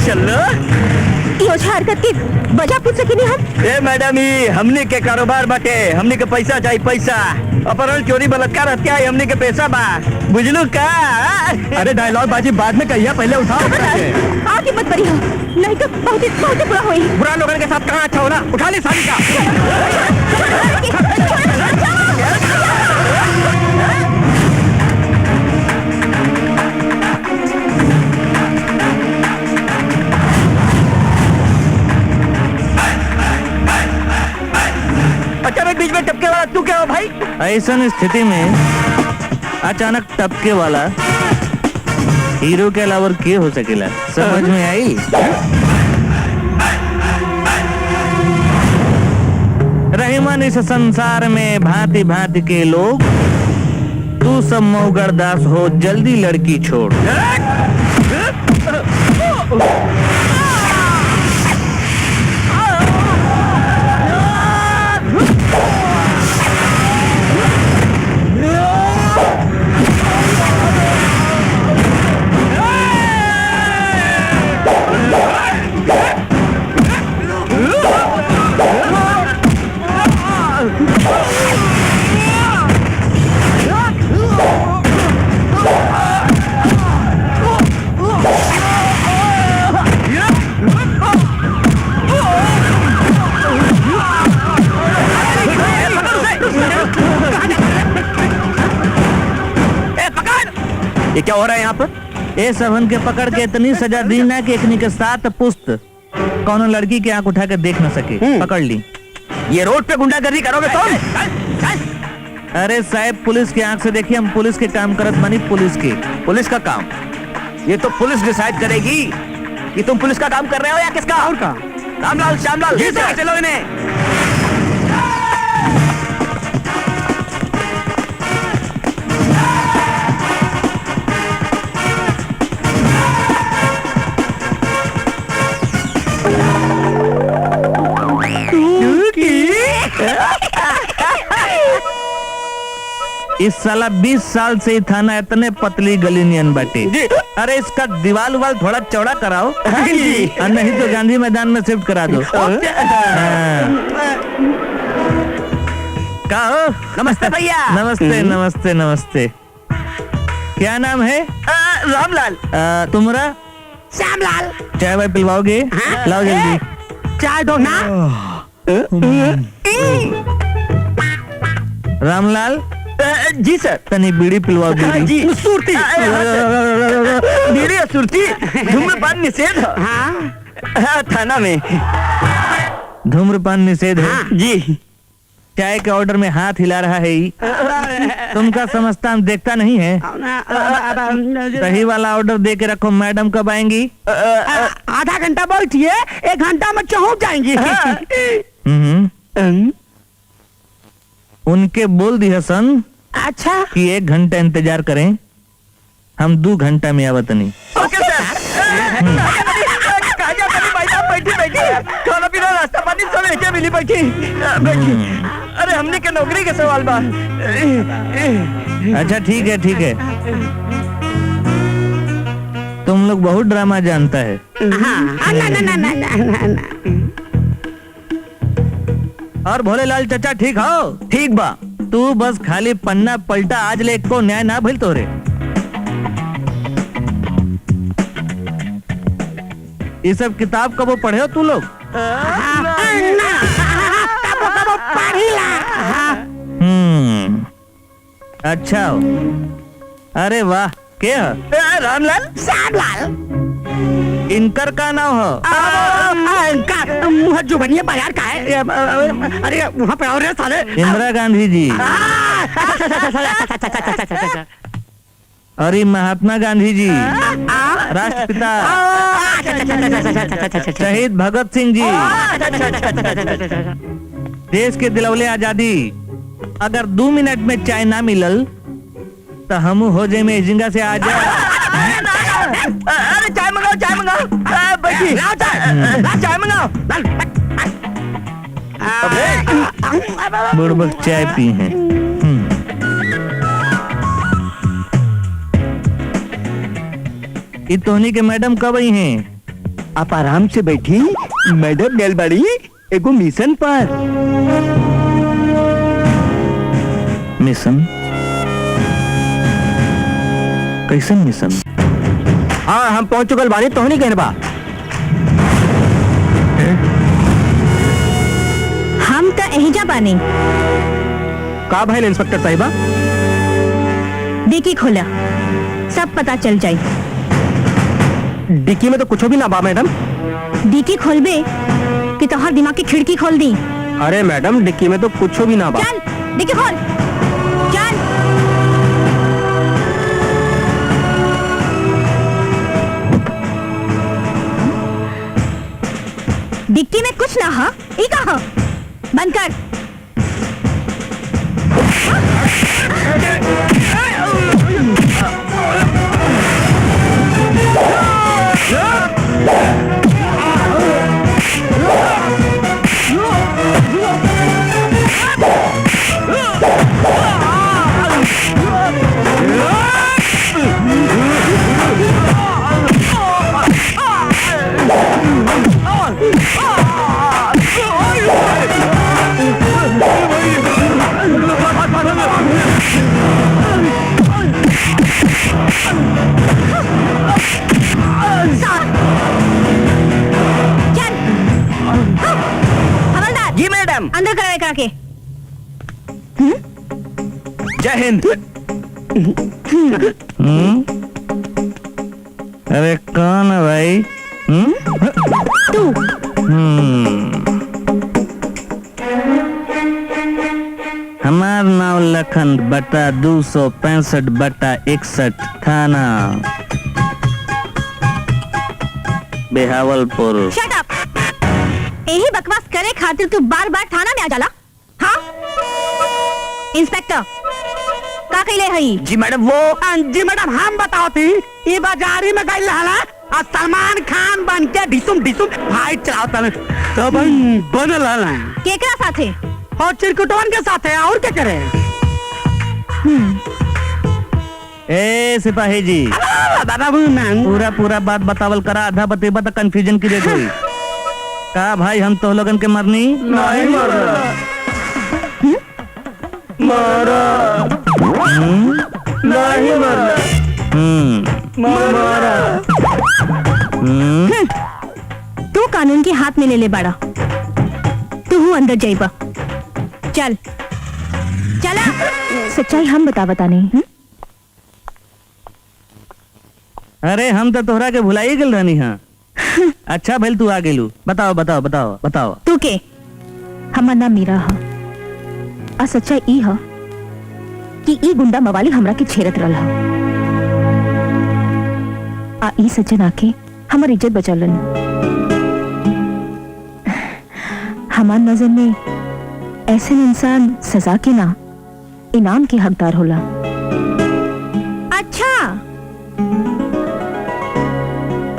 चलो योजना हरकत की वजह पूछ सके हम। ए मैडम ही हमने के कारोबार बाटे, हमने के पैसा चाहिए पैसा। अपहरण चोरी बलात्कार हत्या है हमने के पैसा बा, बुझलू का? अरे डायलॉग बाजी बाद में कहिया, पहले उठाओ। आगे मत बढ़ी हो, नहीं तो बहुत बुरा होई। बुरा लोगों के साथ कहाँ अच्छा होना, उठा ले साली का। अचानक बीच में टपके वाला तू क्या हो भाई? ऐसा स्थिति में अचानक टपके वाला हीरो के अलावा के हो सकेला, समझ में आई? रहीमन इस संसार में भांति भांति के लोग, तू सब मौगर दास हो, जल्दी लड़की छोड़। ये क्या हो रहा है यहाँ पर? ये सबन के पकड़ के इतनी सजा दी ना कि एकनी के साथ पुस्त कौनो लड़की के आंख उठा के देख न सके, पकड़ ली। ये रोड पे गुंडागर्दी करोगे तुम? अरे साहब, पुलिस की आंख से देखिए, हम पुलिस के काम करत बनी। पुलिस का काम? ये तो पुलिस डिसाइड करेगी कि तुम पुलिस का काम कर रहे हो या किसका। और का? रामलाल, श्यामलाल, चलो इन्हें। इस साला 20 साल से ही थाना इतने पतली गली नियन बाटे। अरे इसका दीवाल वाल थोड़ा चौड़ा कराओ, और नहीं तो गांधी मैदान में शिफ्ट करा दो। का हो? नमस्ते भैया। नमस्ते नमस्ते नमस्ते। क्या नाम है? रामलाल। तुम्हारा? श्यामलाल। चाय वाय पिलवाओगे? लाओ जल्दी। चाय दो ना। रामलाल जी सर। तनी बीड़ी पिलवाओ बीड़ी। जी। सुरती। बीड़ी और सुरती धूम्रपान निषेध है। हाँ, थाना में धूम्रपान निषेध है। जी। चाय के ऑर्डर में हाथ हिला रहा है ही। तुमका समझता हम देखता नहीं है। सही वाला ऑर्डर दे के रखो। मैडम कब आएंगी? आधा घंटा बैठिए, 1 घंटा में पहुंच जाएंगी। उनके बोल दिया सन। अच्छा। कि 1 घंटा इंतजार करें, हम 2 घंटा में आवत नहीं। ओके सर। बैठी खाना पीना नाश्ता पानी सब लेके मिली। बैठी। अरे हमने के नौकरी के सवाल बा। अच्छा ठीक है ठीक है। तुम लोग बहुत ड्रामा जानता है। और भोलेलाल चाचा ठीक हो? ठीक बा। तू बस खाली पन्ना पलटा, आज ले को न्याय ना भइल तोरे। ये सब किताब कबो पढ़े हो तू लोग? अच्छा हो। अरे वाह, क्या? रामलाल, श्यामलाल। इनकर का नाम हो? मुँह जो बनिए बाजार का है। अरे वहाँ पे और साले। इंदिरा गांधी जी। अरे महात्मा गांधी जी, राष्ट्रपिता शहीद भगत सिंह जी, देश के दिलवले आजादी। अगर 2 मिनट में चाय ना मिलल तो हम हो जाए में जिंगा से आ जाए। अरे चाय मंगाओ, चाय मंगाओ। बैठी। चाय मंगाओ। बुड़बक चाय पी हैं। ये तोहनी के मैडम कब आई हैं? आप आराम से बैठी, मैडम बेलबाड़ी एगो मिशन पर। मिशन? कैसन मिशन? हाँ हम पहुंच चुकल बानी, तो नहीं कहने बा। हम तो एहिजा बानी। का भाई इंस्पेक्टर साहिबा? डिक्की खोला, सब पता चल जाई। डिक्की में तो कुछ भी ना बा मैडम। डिक्की खोलबे कि तोहर दिमाग की खिड़की खोल दी? अरे मैडम डिक्की में तो कुछ भी ना बा। चल डिक्की खोल, चल। डिक्की में कुछ ना हा, ई कहा? बंद कर। जी मैडम। अंदर करावे करा के। जय हिंद। अरे कौन है भाई? तू हमार नाम लखन बटा 265 बटा 61 थाना बेहावलपुर। Shut up. यही बकवास करे खातिर तू बार बार थाना में आ जाला? हाँ इंस्पेक्टर का कहले हई? जी मैडम जी मैडम हम बताओ थी, ये बाजारी में गई हला और सलमान खान बन के ढिसुम ढिसुम फाइट चलावता है, तब बनल हला। केकरा साथे? और चिरकुटवन के साथ है, और क्या करे? ए सिपाही जी, पूरा पूरा बात बतावल करा, आधा बतेबा तो कंफ्यूजन की देख हुई। का भाई हम तो लोगन के मरनी नहीं मरा नहीं मरा। तू कानून के हाथ में ले ले बाड़ा, तू हूँ अंदर जाइबा। चल चला। सच्चाई हम बता नहीं। अरे हम तो तोहरा के भुलाई गेल रहनी हाँ। अच्छा भैल तू आ गेलू, बताओ बताओ बताओ बताओ। तू के? हमर नाम मीरा हा। आ सच्चाई ई हा कि ई गुंडा मवाली हमरा के छेड़त रहल हा। आ ई सज्जन आके हमर इज्जत बचालन। हमार नजर में ऐसे इंसान सजा के ना इनाम के हकदार होला। अच्छा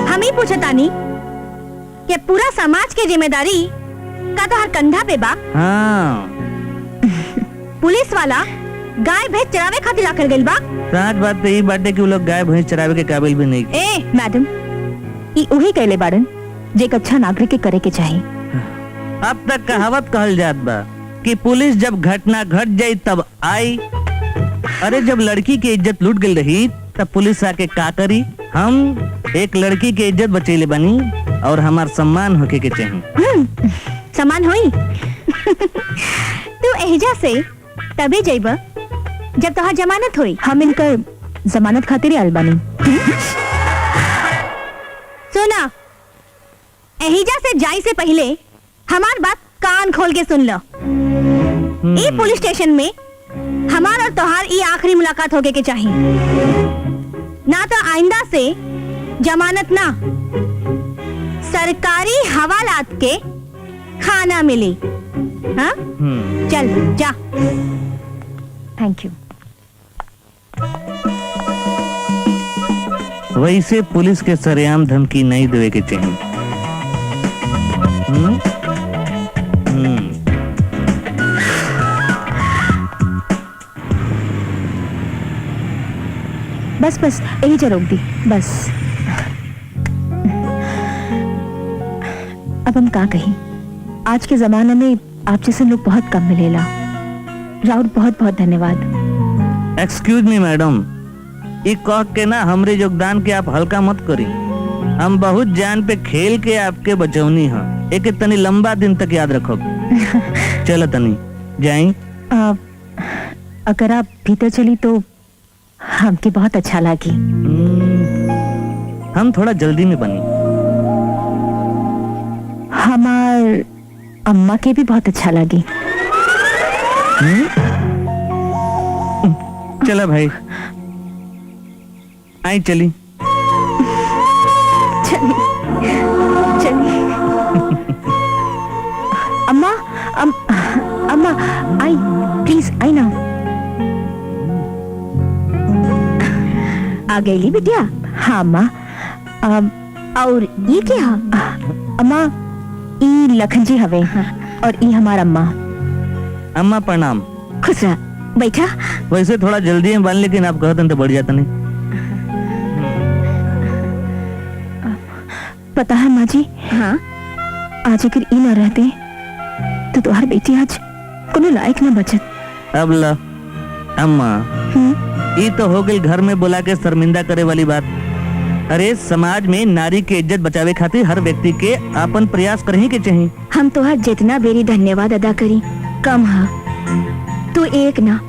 हम ही पूछतानी कि पूरा समाज के जिम्मेदारी का तो हर कंधा पे बा। हाँ पुलिस वाला गाय भैंस चरावे खातिर आकर गइल बा। सच बात तो ये बाटे कि वो लोग गाय भैंस चरावे के काबिल भी नहीं। ए मैडम, ई उही कहले बाड़न जे एक अच्छा नागरिक के करे के चाहिए। अब तक कहावत कहल जात बा कि पुलिस जब घटना घट जाई तब आई। अरे जब लड़की की इज्जत लूट गई रही तब पुलिस आके का करी? हम एक लड़की की इज्जत बचैले बनी और हमार सम्मान होके के चाहिए। सम्मान होई? तू एहजा से तबे जाइबा जब तोहार जमानत होई। हम इनकर जमानत खातिर आयल बानी। सुना, एहिजा से जाई से पहले हमार बात कान खोल के सुन लो। ई पुलिस स्टेशन में हमार और तोहार ई आखिरी मुलाकात होके के चाहिए, ना तो आइंदा से जमानत ना सरकारी हवालात के खाना मिली। हाँ चल जा। Thank you. वैसे पुलिस के सरेआम धमकी नहीं देवे के चाहिए। बस बस यही जा रोक दी बस। अब हम का कही, आज के जमाने में आप जैसे लोग बहुत कम मिलेला। राउत बहुत बहुत धन्यवाद। एक्सक्यूज मी मैडम, ये कह के ना हमरे योगदान के आप हल्का मत करी। हम बहुत जान पे खेल के आपके बचौनी हैं। एक तनी लंबा दिन तक याद रखो। चलो तनी जाई। अगर आप भीतर चली तो हमके बहुत अच्छा लगी। हम थोड़ा जल्दी में बनी। हमार अम्मा के भी बहुत अच्छा लगी। चलो भाई, आई चली। चलिए अम्मा, अम्मा आई, प्लीज आई ना। आ गई बिटिया? हाँ अम्मा। और ये क्या? अम्मा ई लखन जी हवे और ई हमार अम्मा। अम्मा प्रणाम। खुश रह, बैठा। वैसे थोड़ा जल्दी में बन, लेकिन आप कहते तो बढ़ जाता नहीं। पता है माँ जी, हाँ, आज अगर ई ना रहते तो तुम्हारी बेटी आज कोनो लायक न बचत। अब ला अम्मा, ये तो हो गई घर में बुला के शर्मिंदा करे वाली बात। अरे समाज में नारी के इज्जत बचावे खातिर हर व्यक्ति के अपन प्रयास करही के चाहिए। हम तो हर जितना बेरी धन्यवाद अदा करी कम है। तू एक ना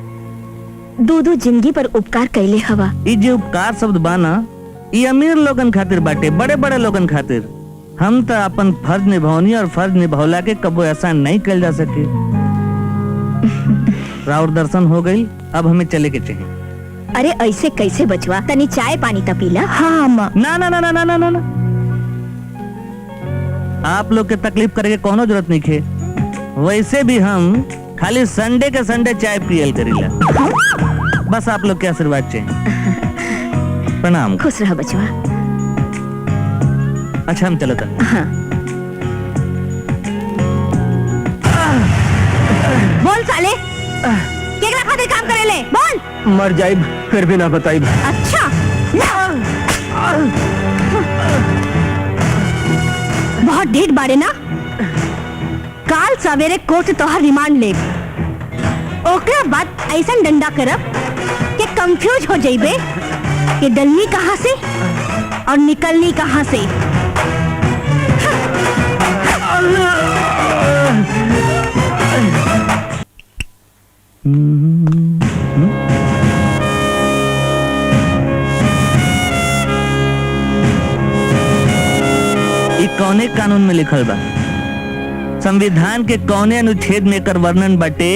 दो जिंदगी पर उपकार कैले हवा। ये जो उपकार शब्द बाना, ये अमीर लोगन खातिर बाटे, बड़े बड़े लोगन खातिर। हम तो अपन फर्ज निभावनी और फर्ज निभावला के कबो ऐसा नहीं कल जा सके। राउर दर्शन हो गई, अब हमें चले के चाहिए। अरे ऐसे कैसे बचवा, तनी चाय पानी तो पीला। हाँ अम्मा। ना ना ना ना ना ना ना, आप लोग के तकलीफ करे के कोनो जरूरत नहीं खे। वैसे भी हम खाली संडे के संडे चाय पियल करीला। बस आप लोग के आशीर्वाद चाहिए। प्रणाम। खुश रह बचवा। अच्छा हम चलता। हाँ। बोल साले, केकरा खातिर काम करेले? बोल। मर जाइब फिर भी ना बताइब। अच्छा बहुत ढेर बारे ना। काल सवेरे कोर्ट तोहर रिमांड ले, ओकरा बाद ऐसा डंडा करब कि कंफ्यूज हो जाइबे कि डलनी कहाँ से और निकलनी कहाँ से। ये कौने कानून में लिखल बा? संविधान के कौने अनुच्छेद में कर वर्णन बाटे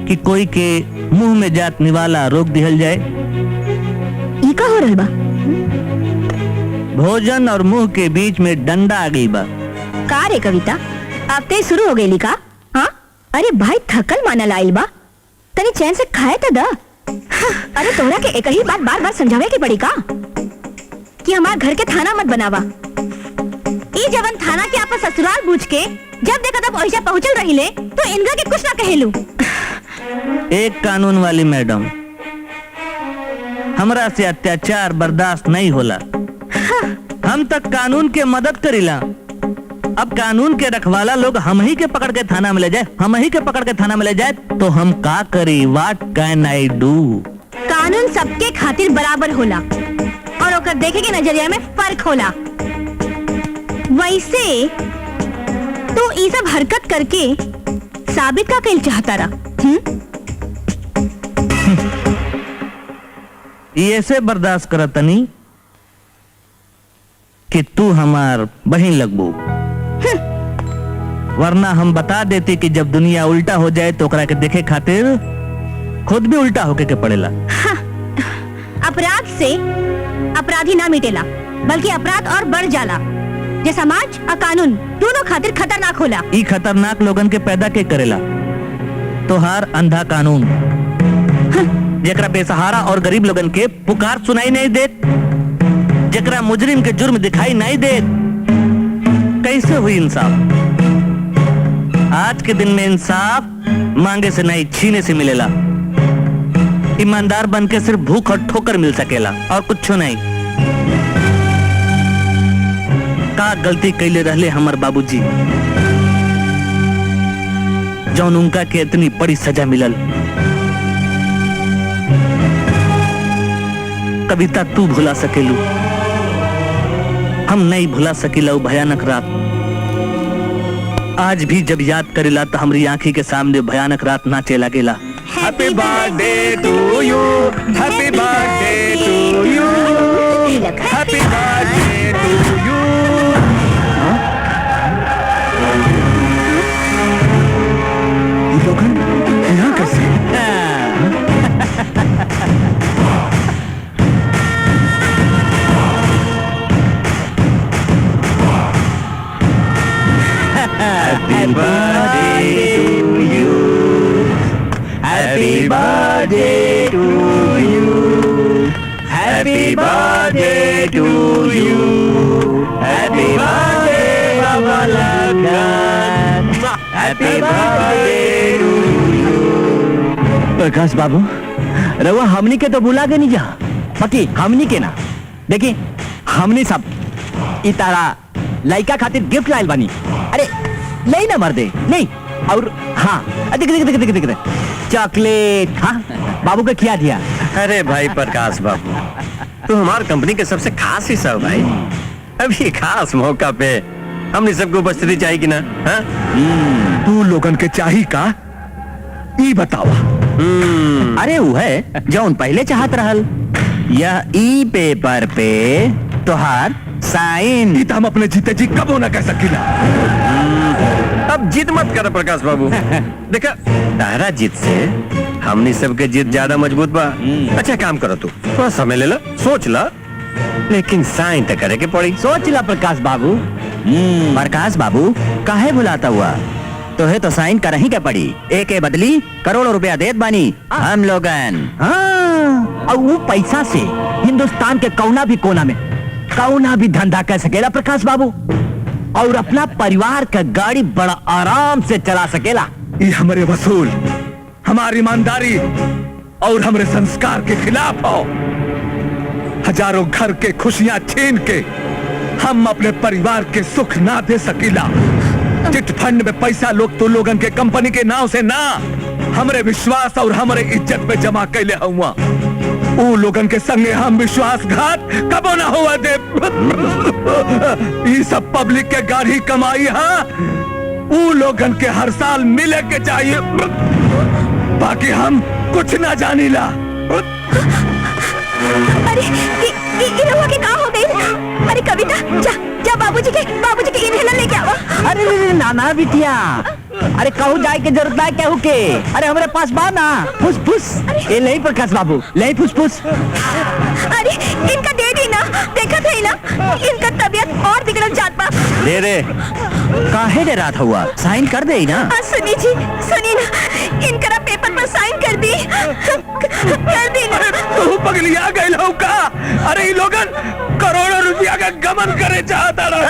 कि कोई के मुंह में जात निवाला रोक दिहल जाए? ये का हो रहल बा? भोजन और मुंह के बीच में डंडा आ गई बा। का रे कविता, अब ते शुरू हो गई का? हाँ? अरे भाई थकल मानल आइल बा, तनी चैन से खाए तो दा। हाँ, अरे तोहरा के एक ही बात बार बार समझावे की पड़ी का कि हमार घर के थाना मत बनावा। ई जवन थाना के आपन ससुराल बूझ के जब देखा तब ओइजा पहुंचल रहिले तो इनका के कुछ ना कहेलू। एक कानून वाली मैडम, हमरा से अत्याचार बर्दाश्त नहीं होला। हम तक कानून के मदद करीला। अब कानून के रखवाला लोग हम ही के पकड़ के थाना में ले जाए, हम ही के पकड़ के थाना में ले जाए तो हम का करी? What can I do? कानून सबके खातिर बराबर होला और ओकर देखे के नजरिया में फर्क होला। वैसे तो ये सब हरकत करके साबित का कइल चाहता रहा? ये से बर्दाश्त करतनी कि तू हमार बहन लगबू, वरना हम बता देते कि जब दुनिया उल्टा हो जाए तो ओकरा के देखे खातिर खुद भी उल्टा होके के पड़ेला। हाँ, अपराध से अपराधी ना मिटेला, बल्कि अपराध और बढ़ जाला। जे समाज और कानून दोनों खातिर खतरनाक होला। ई खतरनाक लोगन के पैदा के करेला तोहार अंधा कानून। हाँ। जेकरा बेसहारा और गरीब लोगन के पुकार सुनाई नहीं देत, जेकरा मुजरिम के जुर्म दिखाई नहीं देत, कैसे हुई इंसाफ? आज के दिन में इंसाफ मांगे से नहीं छीने से मिलेला। ईमानदार बन के सिर्फ भूख और ठोकर मिल सकेला और कुछ नहीं। का गलती कैले रहले हमर बाबूजी? जौन उनका के इतनी बड़ी सजा मिलल। कविता तू भुला सकेलू, हम नहीं भुला सकेला वो भयानक रात। आज भी जब याद करेला तो हमारी आंखी के सामने भयानक रात नाचे लगेला। Happy birthday to you, happy birthday to you, happy birthday to you. ये लोग यहाँ कैसे? Happy birthday to you. Happy birthday to you. Happy birthday to you. Happy birthday Baba Lagan. Happy birthday to you. Prakash बाबू, रवा हमनी के तो बुला के नहीं जा, बाकी हमनी के ना देखी हमनी सब इतारा लाइका खातिर गिफ्ट लाइल बानी। अरे नहीं ना मर्दे नहीं। और हाँ देख देख देख देख देख चॉकलेट। हाँ बाबू का क्या दिया? अरे भाई प्रकाश बाबू, तू हमार कंपनी के सबसे खास हिस्सा हो भाई। अभी खास मौका पे हमने सबको उपस्थिति चाहिए कि ना? हाँ? तू लोगन के चाही का ई बतावा। अरे वो है जौन पहले चाहत रहल, यह ई पेपर पे तोहार साइन। ई तो हम अपने जीते जी कबो ना कह सकीला। अब जिद मत कर प्रकाश बाबू। देखा तारा जिद से हमनी सबके जिद ज्यादा मजबूत बा। अच्छा काम करो, तू थोड़ा समय ले ला, सोच ला, लेकिन साइन तो करे के पड़ी। सोच ला प्रकाश बाबू। प्रकाश बाबू काहे भुलाता हुआ? तो है तो साइन कर ही के पड़ी। एक के बदली करोड़ों रुपया देत बानी हम लोगन। हाँ, और वो पैसा से हिंदुस्तान के कौना भी कोना में कौना भी धंधा कर सकेला प्रकाश बाबू, और अपना परिवार का गाड़ी बड़ा आराम से चला सकेला। ये हमारे वसूल, हमारी ईमानदारी और हमारे संस्कार के खिलाफ हो। हजारों घर के खुशियां छीन के हम अपने परिवार के सुख ना दे सकीला। चिट फंड में पैसा लोग तो लोगन के कंपनी के नाव से ना, हमारे विश्वास और हमारे इज्जत पे जमा कैले हुआ। ऊ लोगन के संगे हम विश्वासघात कबो ना हुआ दे। ये सब पब्लिक के गाड़ी कमाई है, ऊ लोगन के हर साल मिले के चाहिए। बाकी हम कुछ ना जानीला। अरे ये लोगों के का हो गई? अरे कविता जा जा बाबूजी के इन्हेलर लेके आओ। अरे नाना बिटिया, अरे कहूँ जाए के जरूरत ना कहूँ के। अरे हमारे पास बा ना फुस फुस। ये नहीं प्रकाश बाबू, ले फुस फुस। अरे इनका दे दी ना, देखा था ना इनका तबीयत और बिगड़ जात बा। दे रे, काहे दे रात हुआ? साइन कर दे ना। सुनी जी सुनी ना, इनका पेपर पर साइन कर दी ना। तू पगलिया गई हो का? अरे ये लोगन करोड़ों रुपया का गमन करे चाहता रहा।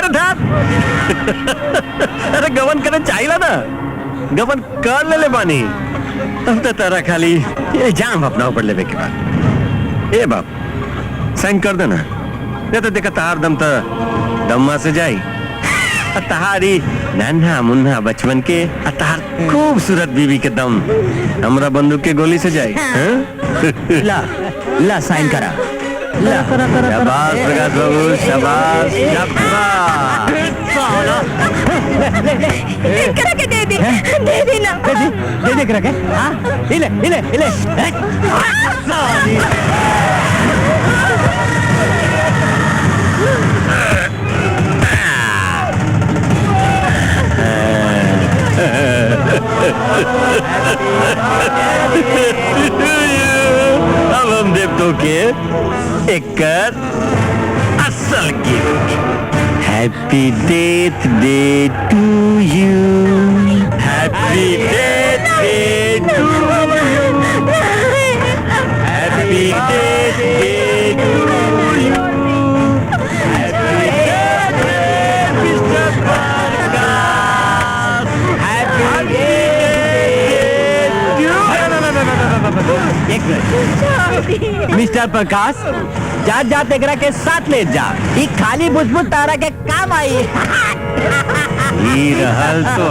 अरे गमन करना चाहिए ना, गमन कर ले बानी। तब तो तारा खाली इल्जाम अपना ऊपर लेवे के बाद। ए बाप साइन कर देना, नहीं तो देखा तार दम तो दम्मा से जाई। तहारी नन्हा मुन्हा बचपन के तार खूबसूरत बीवी के दम हमरा बंदूक के गोली से जाई। ला ला साइन करा। ला शाबाश प्रकाश बाबू, शाबाश शाबाश। इनका के दे दी ना। दे दे करा के। हाँ इले इले इले। अब हम देवतों के एक असल gift. Happy death day to you, happy death day to you, happy death day to you, happy death day mister Prakash, happy death. Mister Prakash जा जा तेकरा के साथ ले जा, ये खाली बुझबुझ तारा के काम आई। ही रहल तो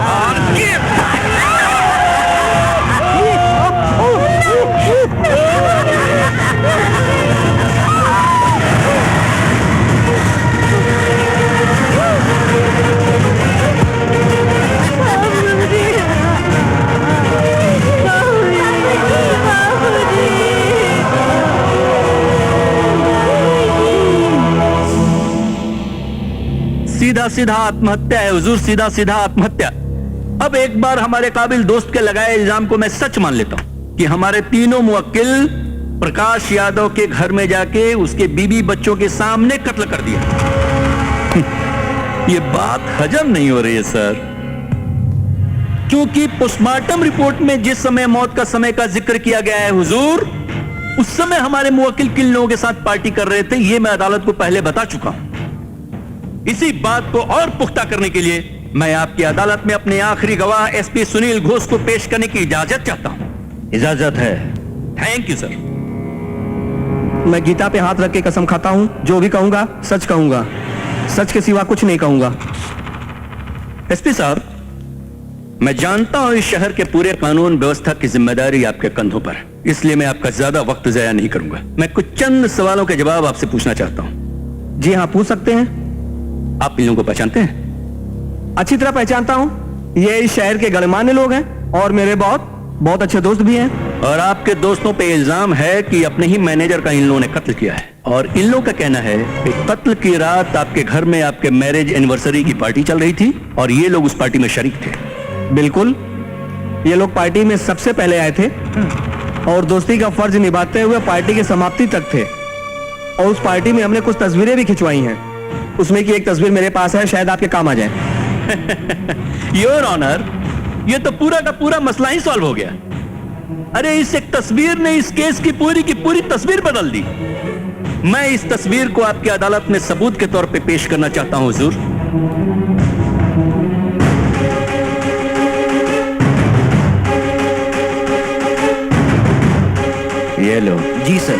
सीधा सीधा आत्महत्या है हुजूर, सीधा सीधा आत्महत्या। अब एक बार हमारे काबिल दोस्त के लगाए इल्जाम को मैं सच मान लेता हूं कि हमारे तीनों मुवक्किल प्रकाश यादव के घर में जाके उसके बीवी बच्चों के सामने कत्ल कर दिया। ये बात हजम नहीं हो रही है सर, क्योंकि पोस्टमार्टम रिपोर्ट में जिस समय मौत का समय का जिक्र किया गया है हुजूर, उस समय हमारे मुवक्किल किन लोगों के साथ पार्टी कर रहे थे ये मैं अदालत को पहले बता चुका हूं। इसी बात को और पुख्ता करने के लिए मैं आपकी अदालत में अपने आखिरी गवाह एसपी सुनील घोष को पेश करने की इजाजत चाहता हूं। इजाजत है। थैंक यू सर। मैं गीता पे हाथ रख के कसम खाता हूं, जो भी कहूंगा सच कहूंगा, सच के सिवा कुछ नहीं कहूंगा। एसपी साहब, मैं जानता हूं इस शहर के पूरे कानून व्यवस्था की जिम्मेदारी आपके कंधों पर है, इसलिए मैं आपका ज्यादा वक्त जाया नहीं करूंगा। मैं कुछ चंद सवालों के जवाब आपसे पूछना चाहता हूं। जी हाँ, पूछ सकते हैं। आप इन लोगों को पहचानते हैं? अच्छी तरह पहचानता हूं, ये इस शहर के गणमान्य लोग हैं और मेरे बहुत अच्छे दोस्त भी हैं। और आपके दोस्तों पे इल्जाम है कि अपने ही मैनेजर का इन लोगों ने कत्ल किया है, और इन लोगों का कहना है कि कत्ल की रात आपके घर में आपके मैरिज एनिवर्सरी की पार्टी चल रही थी और ये लोग उस पार्टी में शरीक थे। बिल्कुल, ये लोग पार्टी में सबसे पहले आए थे और दोस्ती का फर्ज निभाते हुए पार्टी की समाप्ति तक थे। और उस पार्टी में हमने कुछ तस्वीरें भी खिंचवाई हैं, उसमें की एक तस्वीर मेरे पास है, शायद आपके काम आ जाए। योर ऑनर, ये तो पूरा का पूरा मसला ही सॉल्व हो गया। अरे इस एक तस्वीर ने इस केस की पूरी तस्वीर बदल दी। मैं इस तस्वीर को आपकी अदालत में सबूत के तौर पे पेश करना चाहता हूं हुजूर। ये लो। जी सर।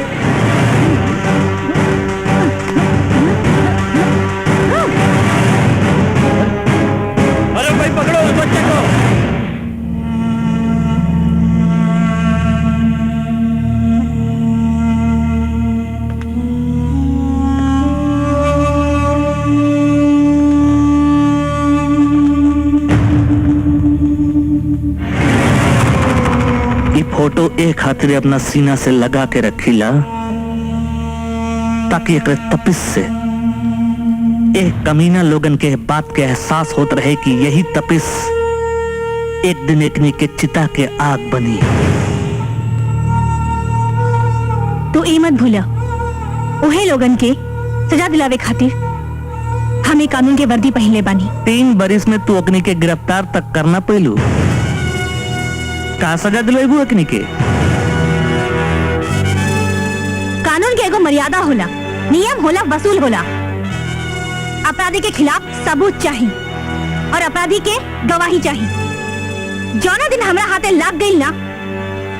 अरे भाई पकड़ो उस बच्चे को। फोटो एक खातिर अपना सीना से लगा के रखीला ताकि एक तपिस से एक कमीना लोगन के बात के एहसास होत रहे कि यही तपिस एक दिन एकनी के चिता के आग बनी। तू ई मत भूला, उहे लोगन के सजा दिलावे खातिर हमें कानून के वर्दी पहले बानी। 3 बरिस में तू अग्नि के गिरफ्तार तक करना पहलू का सजा दिलवाई अग्नि के? कानून के एगो मर्यादा होला, नियम होला, वसूल होला। अपराधी के खिलाफ सबूत चाहिए और अपराधी के गवाही चाहिए। जौना दिन हमरा हाथे लाग गई ना,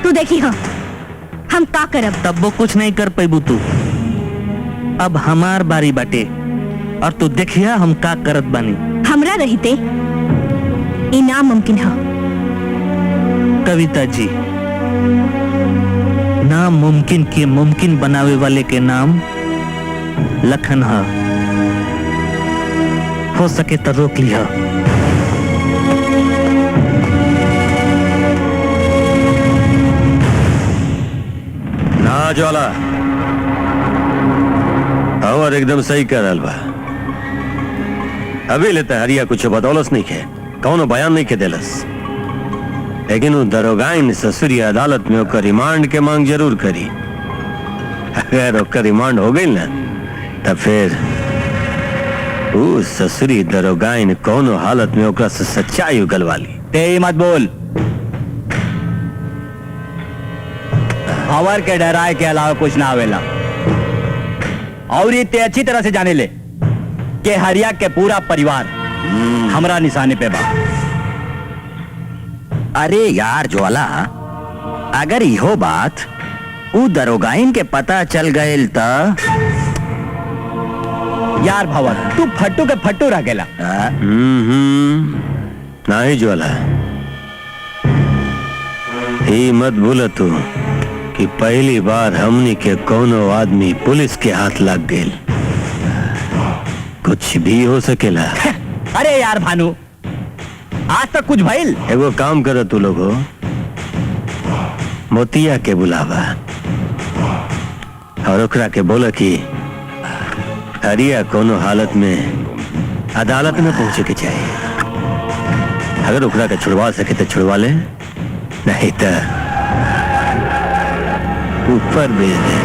तू देखी हम का करब। तब वो कुछ नहीं कर पैबू तू। अब हमार बारी बाटे और तू देखिया हम का करत बानी। हमरा रहते ई नामुमकिन है। कविता जी, नामुमकिन के मुमकिन बनावे वाले के नाम लखन है। हो सके तो रोक लिया। ना ज्वाला और एकदम सही कर रहल बा। अभी लेता हरिया कुछ बदौलत नहीं है, कौनो बयान नहीं के देलस, लेकिन वो दरोगाइन ससुरी अदालत में ओकर रिमांड के मांग जरूर करी। अगर ओकर रिमांड हो गई ना, तब फिर वो ससुरी दरोगाइन कौनो हालत में ओकरा से सच्चाई उगलवा ली। ते मत बोल। खबर के डराए के अलावा कुछ ना आवेला। और ये ते अच्छी तरह से जाने ले कि हरिया के पूरा परिवार हमरा निशाने पे बा। अरे यार ज्वाला, अगर इहो बात उ दरोगाइन के पता चल गए त यार भवन, तू फट्टू के फट्टू रह गेला। नहीं ज्वाला, ही मत भूल तू कि पहली बार हमनी के कोनो आदमी पुलिस के हाथ लग गए। कुछ भी हो सकेला। अरे यार भानु, आज तक कुछ भइल? एगो काम कर तू लोगो, मोतिया के बुलावा और ओकरा के बोला कि हरिया कोनो हालत में अदालत में पहुंचे के चाहिए। अगर ओकरा के छुड़वा सके तो छुड़वा ले, नहीं तो ऊपर भेज दे।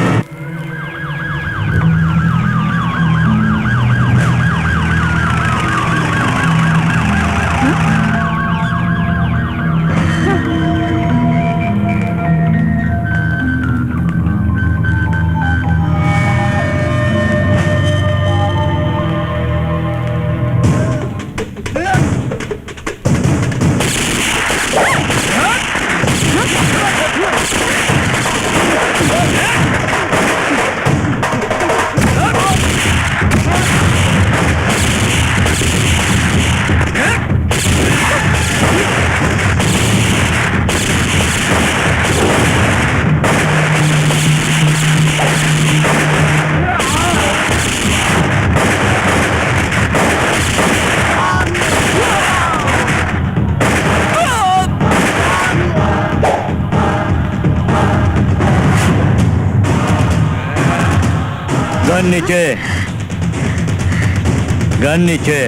गन नीचे, गन नीचे।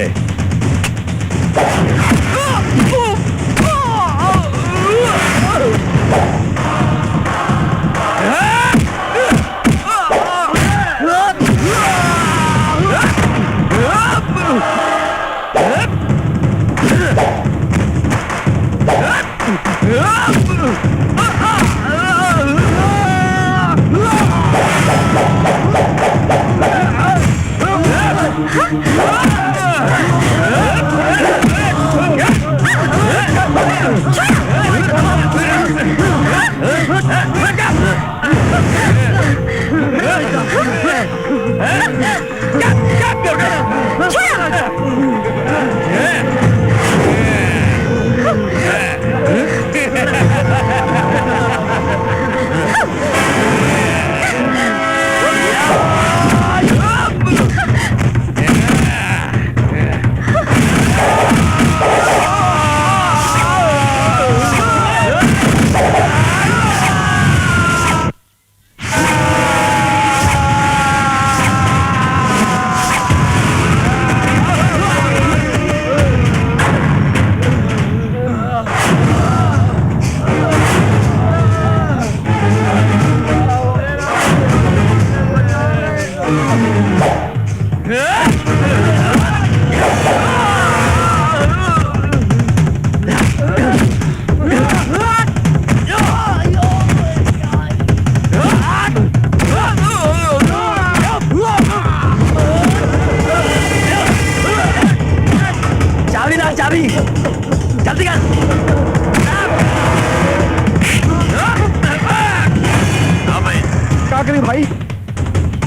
भाई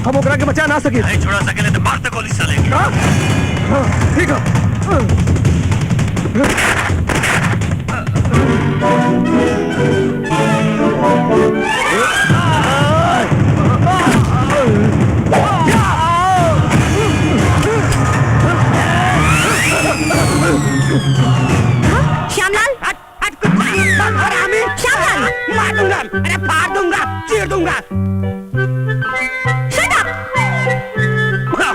हम ओकरा के बचा ना सके। नहीं छोड़ा सके तो मार दे गोली साले। ठीक है। श्यामलाल, श्यामलाल, मार दूंगा, अरे फाड़ दूंगा, चीर दूंगा। Shut up!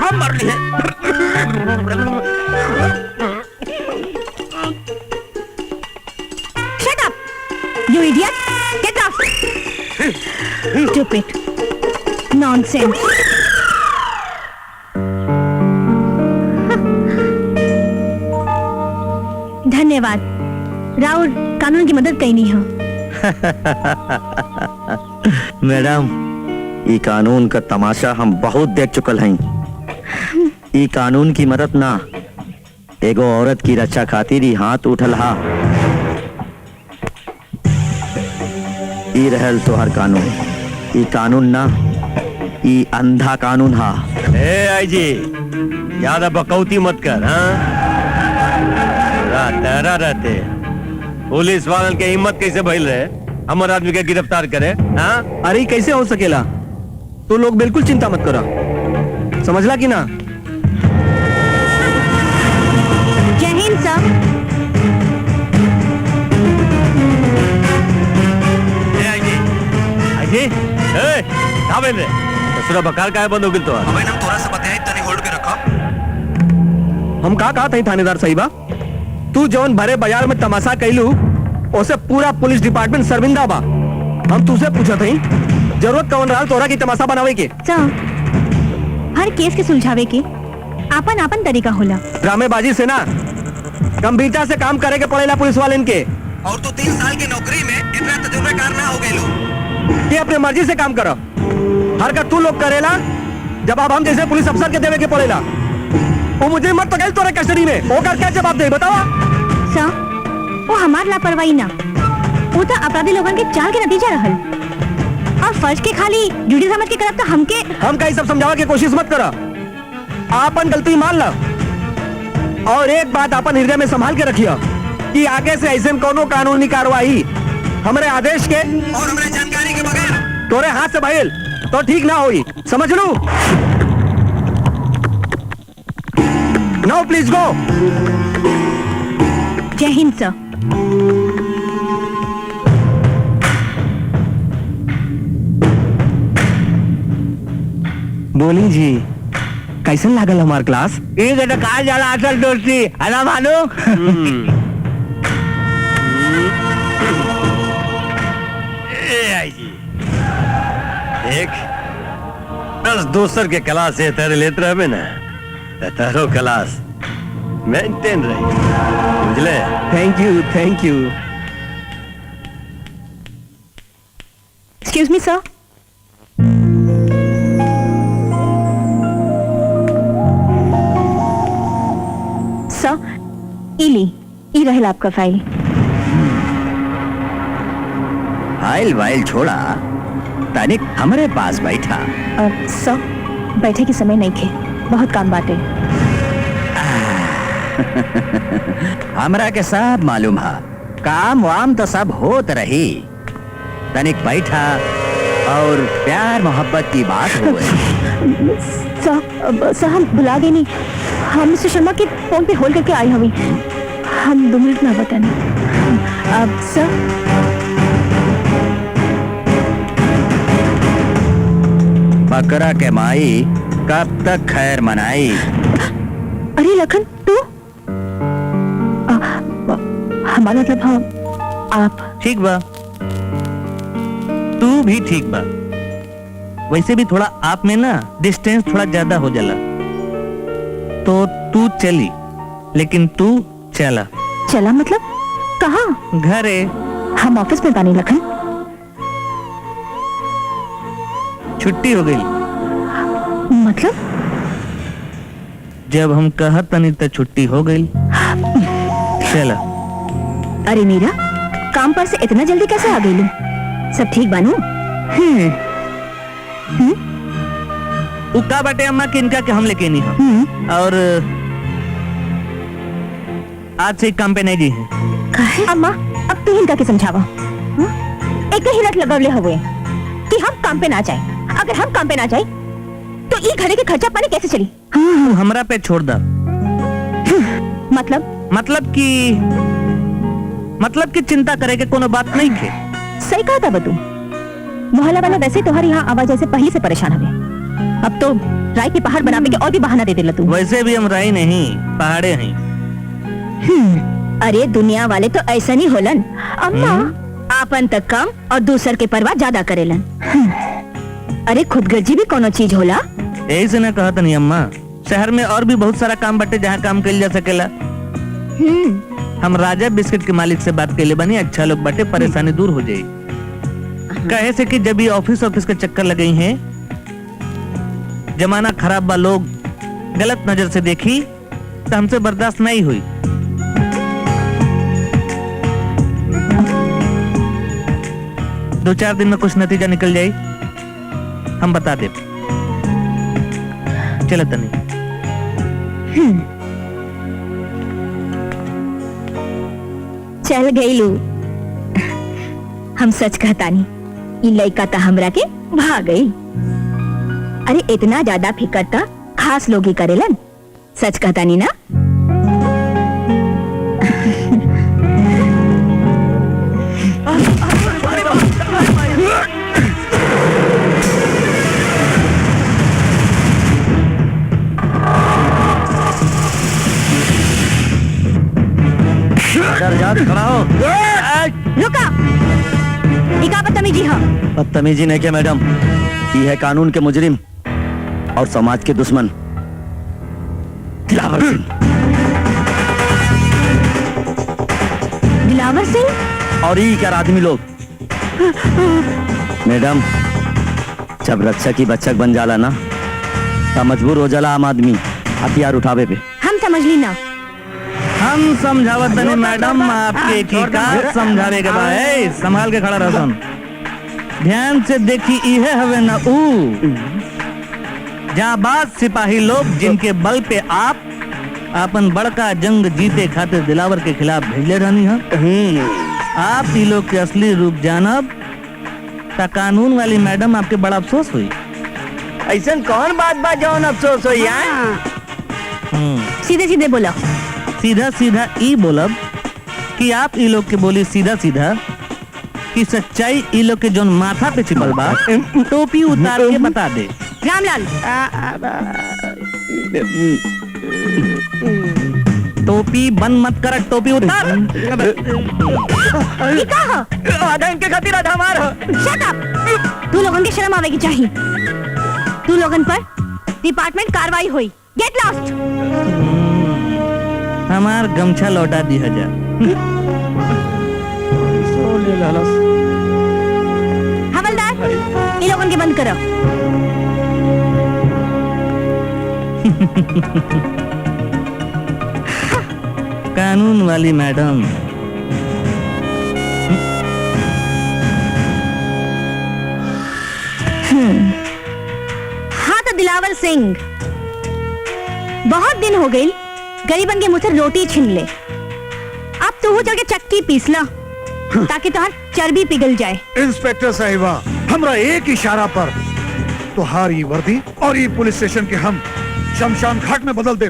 हम मर लिए। Shut up! You idiot! Get off! Stupid! Nonsense! धन्यवाद, राउर कानून की मदद कहीं नहीं हो। मैडम, ई कानून का तमाशा हम बहुत देख चुकल हैं। ई कानून की मदद ना, एगो औरत की रक्षा खातिर ही हाथ उठल हा। ई रहल तोहर कानून। ई कानून ना, ई अंधा कानून हा। ए आई जी, ज्यादा बकौती मत कर। हाँ, तेरा रहते पुलिस वालन के हिम्मत कैसे भइल रहे हमर आदमी के गिरफ्तार करे? हाँ, अरे कैसे हो सकेला? तू लोग बिल्कुल चिंता मत करा, समझला कि ना? जय हिंद सर। का बन रे? ससुरा बकार का बंद हो गिल तो। अबे ना तोरा से बताई तनी होल्ड पे रखो। हम कहा थे थानेदार साहिबा, तू जौन भरे बाजार में तमाशा कैलू उसे पूरा पुलिस डिपार्टमेंट शर्मिंदा बा। हम तुझसे पूछा थे जरूरत कौन रहा तोरा की तमाशा बनावे के? सर, हर केस के सुलझावे के आपन आपन तरीका होला। ड्रामेबाजी से ना गंभीरता से काम करे के पड़ेला पुलिस वाले के। और तू 3 साल की नौकरी में इतना तजुर्बेकार ना हो गए कि अपने मर्जी से काम करो। हरकत तू लोग करेला जब अब हम जैसे पुलिस अफसर के देवे के पड़ेला। वो मुझे मत तो गई तोरे कस्टडी में होकर क्या जवाब दे बतावा? सर, वो हमार लापरवाही ना, वो तो अपराधी लोगन के चाल के नतीजा रहल। और फर्ज के खाली ड्यूटी समझ के करब तो हम कहीं सब समझावा की कोशिश मत करा। आपन गलती मान ला और एक बात अपन हृदय में संभाल के रखिया कि आगे से ऐसे कोनो कानूनी कार्रवाई हमारे आदेश के और हमारे जानकारी के बगैर तोरे हाथ से भइल तो ठीक ना होई, समझ लू? नाउ प्लीज गो। जय हिंद सर। बोली जी, कैसन लागल हमार क्लास? ये तो कहा जाला असल दोस्ती है ना मानो। एक बस दोसर के क्लास से तेरे लेते रहे ना तारो क्लास मेंटेन रही, बुझले? Thank you, thank you. Excuse me sir. Sir, इली ई रहेला आपका फाइल। फाइल वाइल छोड़ा, तनिक हमारे पास बैठा। सर, बैठे के समय नहीं थे, बहुत काम बाटे। हमरा के सब मालूम है, काम वाम तो सब होत रही। तनिक बैठा और प्यार मोहब्बत की बात हो गई। सर, हम भुला गए नहीं, हम मिस्टर शर्मा के फोन पे होल्ड करके आई हमी। हम 2 मिनट में बताने। अब सर, बकरा के माई कब तक खैर मनाई? अरे लखन, तू? हमारा मतलब हम आप। ठीक बा, तू भी ठीक बा। वैसे भी थोड़ा आप में ना डिस्टेंस थोड़ा ज्यादा हो जाला, तो तू चली, लेकिन तू चला। चला मतलब कहाँ? घरे। हम ऑफिस में बानी लखन। छुट्टी हो गई। मतलब? जब हम कहत तनी तो छुट्टी हो गई। चला। अरे मीरा, काम पर से इतना जल्दी कैसे आ गई? सब ठीक बानू? उका बाटे अम्मा के इनका के हम लेके नहीं हम। और आज से काम पे नहीं जी है। अम्मा, अब तू इनका के समझावा। एक ही रट लगवले हुए कि हम काम पे ना जाए। अगर हम काम पे ना जाए तो ई घरे के खर्चा पानी कैसे चली? हमरा पे छोड़ दा। मतलब कि चिंता करे के कोनो बात नहीं थे। सही कहा था बतू। मोहल्ला वाला वैसे तुम्हारी यहाँ आवाज से पहले से परेशान हवे। अब तो राय के पहाड़ बनाने के और भी बहाना दे देला तू। वैसे भी हम राय नहीं, पहाड़े हैं। अरे दुनिया वाले तो ऐसा नहीं होलन अम्मा। आपन तक कम और दूसर के परवाह ज्यादा करेलन। अरे खुदगर्जी भी कोनो चीज होला? यही से ना कहा था नहीं अम्मा, शहर में और भी बहुत सारा काम बटे जहाँ काम कल जा सकेला। हम राजा बिस्किट के मालिक से बात के लिए बनी, अच्छा लोग बटे, परेशानी दूर हो जाए। कहे से कि जब ये ऑफिस के चक्कर लगे हैं, जमाना खराब बा, लोग गलत नजर से देखी तो हमसे बर्दाश्त नहीं हुई। दो चार दिन में कुछ नतीजा निकल जाए, हम बता दे। चलो तनी। चल गई लू। हम सच कहतानी, ये लड़का ता हमरा के भाग गई। अरे इतना ज्यादा फिकर ता खास लोग ही करेलन। सच कहतानी ना? बदतमीजी नहीं क्या मैडम, ये है कानून के मुजरिम और समाज के दुश्मन दिलावर सिंह। दिलावर सिंह और ये क्या आदमी लोग। मैडम जब रक्षक ही बच्चक बन जाला ना तब मजबूर हो जाला आम आदमी हथियार उठावे पे। हम समझ ली ना। हम समझावत नहीं मैडम, आपके की का समझावे के बाद ए, संभाल के खड़ा रहो। ध्यान से देखी इहे हवे ना ऊ जाबाज सिपाही लोग जिनके बल पे आप अपन बड़का जंग जीते खातिर दिलावर के खिलाफ भेजले रहनी है। आप ही लोग के असली रूप जानब ता कानून वाली मैडम आपके बड़ा अफसोस हुई। ऐसा कौन बात बा जौन अफसोस हो यार। सीधे सीधे बोलो। सीधा सीधा ई बोलब कि आप ई लोग के बोली सीधा सीधा कि सच्चाई ई लोग के जोन माथा पे छिपल बा टोपी उतार के बता दे। रामलाल टोपी बंद मत कर, टोपी उतार। ये का हो? आधा इनके खातिर आधा हमार हो। Shut up! तू लोगन के शर्म आवे की चाहिए। तू लोगन पर डिपार्टमेंट कार्रवाई हुई। Get lost. हमार गमछा लौटा दी हजार। हवलदार इन लोगन के बंद करो। कानून वाली मैडम हाँ तो दिलावर सिंह, बहुत दिन हो गई गरीबन के मुंह से रोटी छीन ले। अब तू चल के चक्की पीस ला ताकि तुहार चर्बी पिघल जाए। इंस्पेक्टर साहिबा, हमरा एक इशारा पर तुहारी वर्दी और ये पुलिस स्टेशन के हम शमशान घाट में बदल दे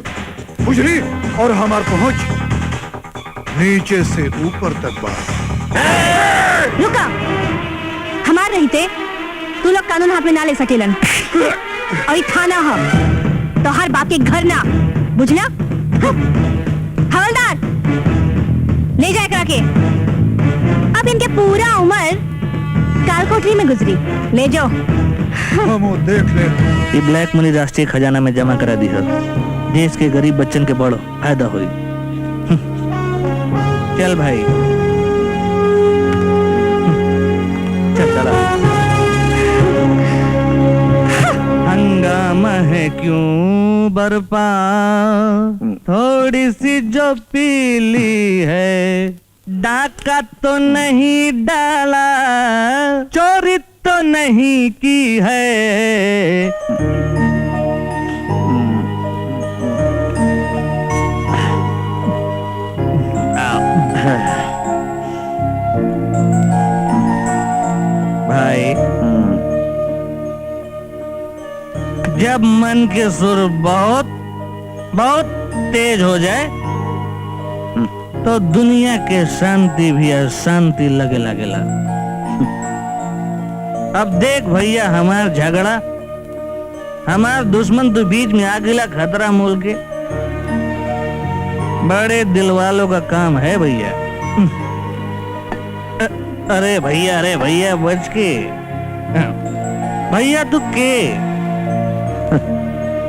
बुझली। और हमार पहुंच नीचे से ऊपर तक बा। रुका, हमार रहते तू लोग कानून हाथ में ना ले सकेलन। और ये थाना है तो हर बाप के घर ना, बुझला? हवलदार ले जाए करा के। अब इनके पूरा उम्र कालकोठरी में गुजरी। ले जाओ। हम वो देख ले। ये ब्लैक मनी राष्ट्रीय खजाना में जमा करा दी है। देश के गरीब बच्चन के बड़ो फायदा हुई। चल भाई चल चला। हंगामा है क्यों बरपा, थोड़ी सी जो पीली है, डाका तो नहीं डाला, चोरी तो नहीं की है। भाई जब मन के सुर बहुत बहुत तेज हो जाए तो दुनिया के शांति भी अशांति लगे लगेला। अब देख भैया, हमार झगड़ा, हमार दुश्मन तो बीच में आ गिला खतरा मोल के। बड़े दिल वालों का काम है भैया। अरे भैया बच के। भैया तू के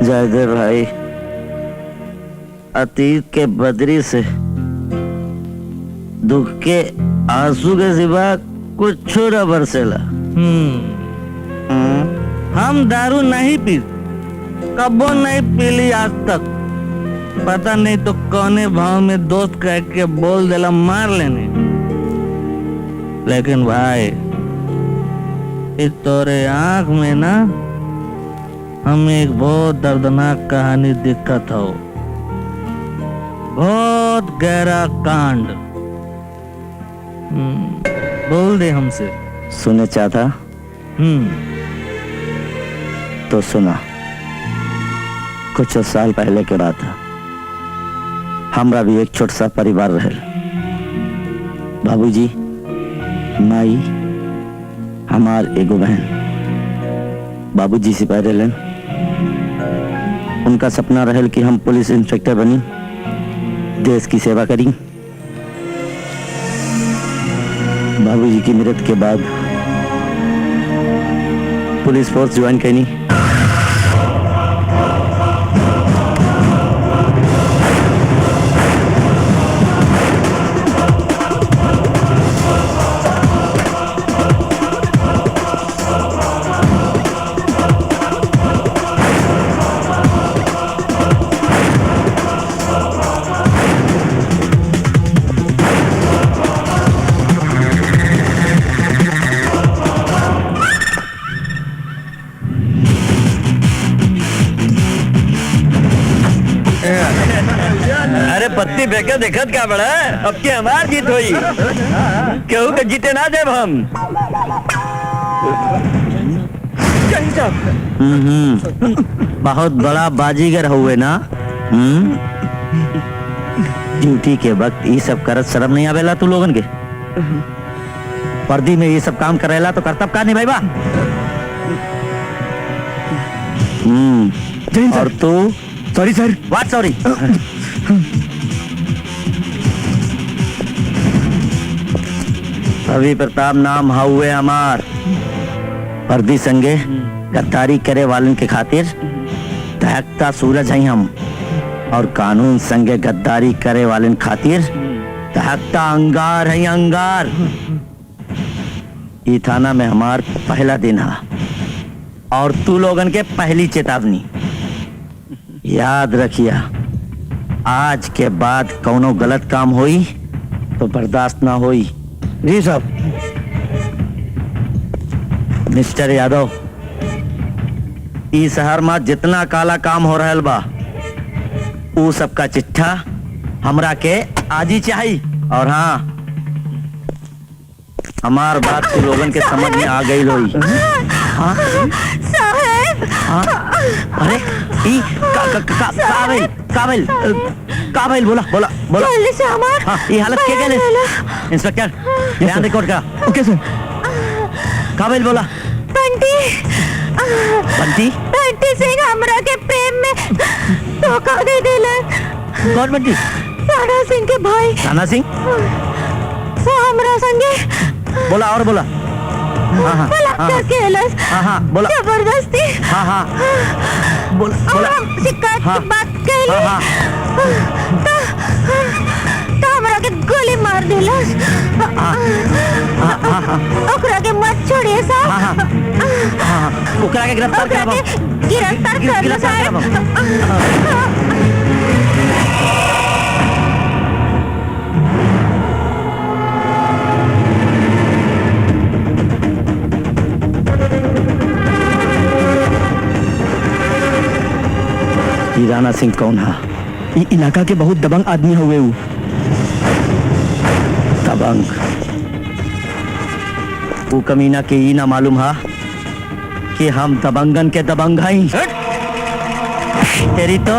जयदेव भाई, अतीत के बदरी से दुख के आंसू के सिवा कुछ न बरसेला। हम दारू नहीं पी, कबो नहीं पीली आज तक। पता नहीं तो कौने भाव में दोस्त कह के बोल देला मार लेने। लेकिन भाई इस तोरे आंख में ना हमें एक बहुत दर्दनाक कहानी दिक्कत हो, बहुत गहरा कांड। बोल दे हमसे। सुने चाहता तो सुना। कुछ साल पहले के बात है। हमरा भी एक छोटा सा परिवार रहे। बाबूजी, माई, हमार एगो बहन। बाबूजी सिपाही रहलन। उनका सपना रहल कि हम पुलिस इंस्पेक्टर बनी, देश की सेवा करी। बाबूजी की मृत्यु के बाद पुलिस फोर्स ज्वाइन कैनी? अरे पत्ती फेंके देखत क्या बड़ा, अब के हमार जीत हुई, केहू के जीते ना देव हम। बहुत बड़ा बाजीगर हुए ना। ड्यूटी के वक्त ये सब करत शर्म नहीं आवेला तू लोगन के? वर्दी में ये सब काम करेला तो करतब का नहीं भाई बा? और तू? Sorry sir. What sorry? Ravi Pratap नाम हुए हमार। वर्दी संगे गद्दारी करे वालन के खातिर दहकता सूरज है हम, और कानून संगे गद्दारी करे वालन खातिर दहकता अंगार है अंगार। ई थाना में हमार पहला दिन है और तू लोगन के पहली चेतावनी। याद रखिया, आज के बाद कौनो गलत काम होई तो बर्दाश्त ना होई। जी साहब। मिस्टर यादव, इस शहर में जितना काला काम हो रहल बा ऊ सबका चिट्ठा हमरा के आज ही चाहिए। और हाँ, हमार बात तू लोगन के समझ में आ गई लोई। हाँ? साहब। हाँ? अरे ई काबिल बोला बोला बोला। जल्दी से हमार हाँ, ये हालत के गए? इंस्पेक्टर बयान रिकॉर्ड का। ओके सर। काबिल बोला। बंटी बंटी? बंटी सिंह हमरा के प्रेम में धोखा दे देलन। कौन बंटी? राणा सिंह के भाई। राणा सिंह? वो हमरा संगे बोला और बोला। हाँ हाँ बलात्कार केलस। हाँ हाँ बोला। जबरदस्ती। हाँ हाँ बोला और बोला। हम शिकायत हाँ, की बात कहली। हाँ, तो हमरा के गोली मार देलस। ओकरा के मत छोड़िए साहब। हाँ, ओकरा के गिरफ्तार ओकरा करवाओ। के गिरफ्तार कर लो साहब। ये राणा सिंह कौन है? ये इलाका के बहुत दबंग आदमी हुए। दबंग? वो कमीना के ही ना मालूम है कि हम दबंगन के दबंग हैं। तेरी तो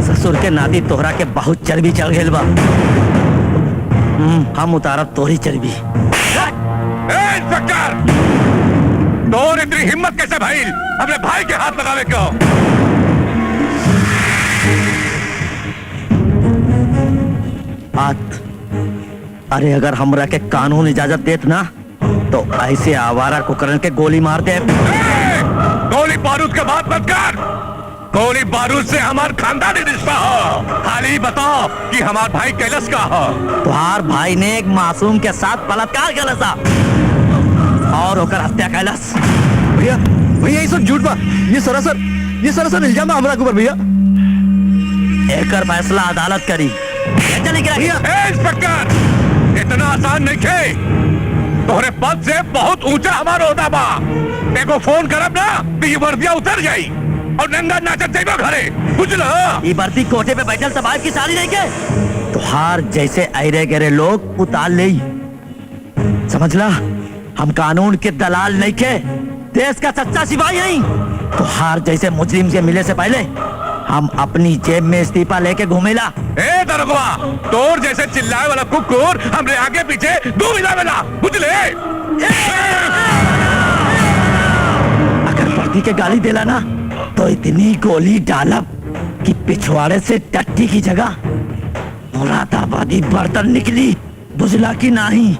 ससुर के नाती तोहरा के बहुत चर्बी चढ़ गई बा। हम उतारब तोहरी चर्बी। इंस्पेक्टर, तोर इतनी हिम्मत कैसे भाई अपने भाई के हाथ लगावे क्यों? बात, अरे अगर हमरा के कानून इजाजत देत ना तो ऐसे आवारा कुकरन के गोली मार दे। गोली बारूद के बात मत कर। गोली बारूद से हमार खानदानी रिश्ता हो। खाली बताओ कि हमार भाई कैलाश का हो। तुहार भाई ने एक मासूम के साथ बलात्कार कैलसा और होकर हत्या कैलस। भैया भैया ये सब झूठ बा। ये सरासर इल्जाम है हमरा के ऊपर। भैया एकर फैसला अदालत करी। इंस्पेक्टर, इतना आसान नहीं खे। तोहरे पद से बहुत ऊंचा हमारा होता बा। देखो फोन करब ना तो ये वर्दिया उतर जाई और नंगा नाचत जाइबा घरे, बुझलो? ये भर्ती कोठे पे बैठल सबाब की साली नहीं के तुहार जैसे अरे गरे लोग उतार ले। समझला, हम कानून के दलाल नहीं के, देश का सच्चा सिपाही नहीं। तुहार जैसे मुजरिम से मिले से पहले हम अपनी जेब में इस्तीफा लेके घूमेला। ए दरोगा, तोर जैसे चिल्लाए वाला कुकुर हमरे आगे पीछे दो मिलावेला, बुझले? अगर भर्ती के गाली देला ना तो इतनी गोली डालब कि पिछवाड़े से टट्टी की जगह मुरादाबादी बर्तन निकली, बुझला की नहीं?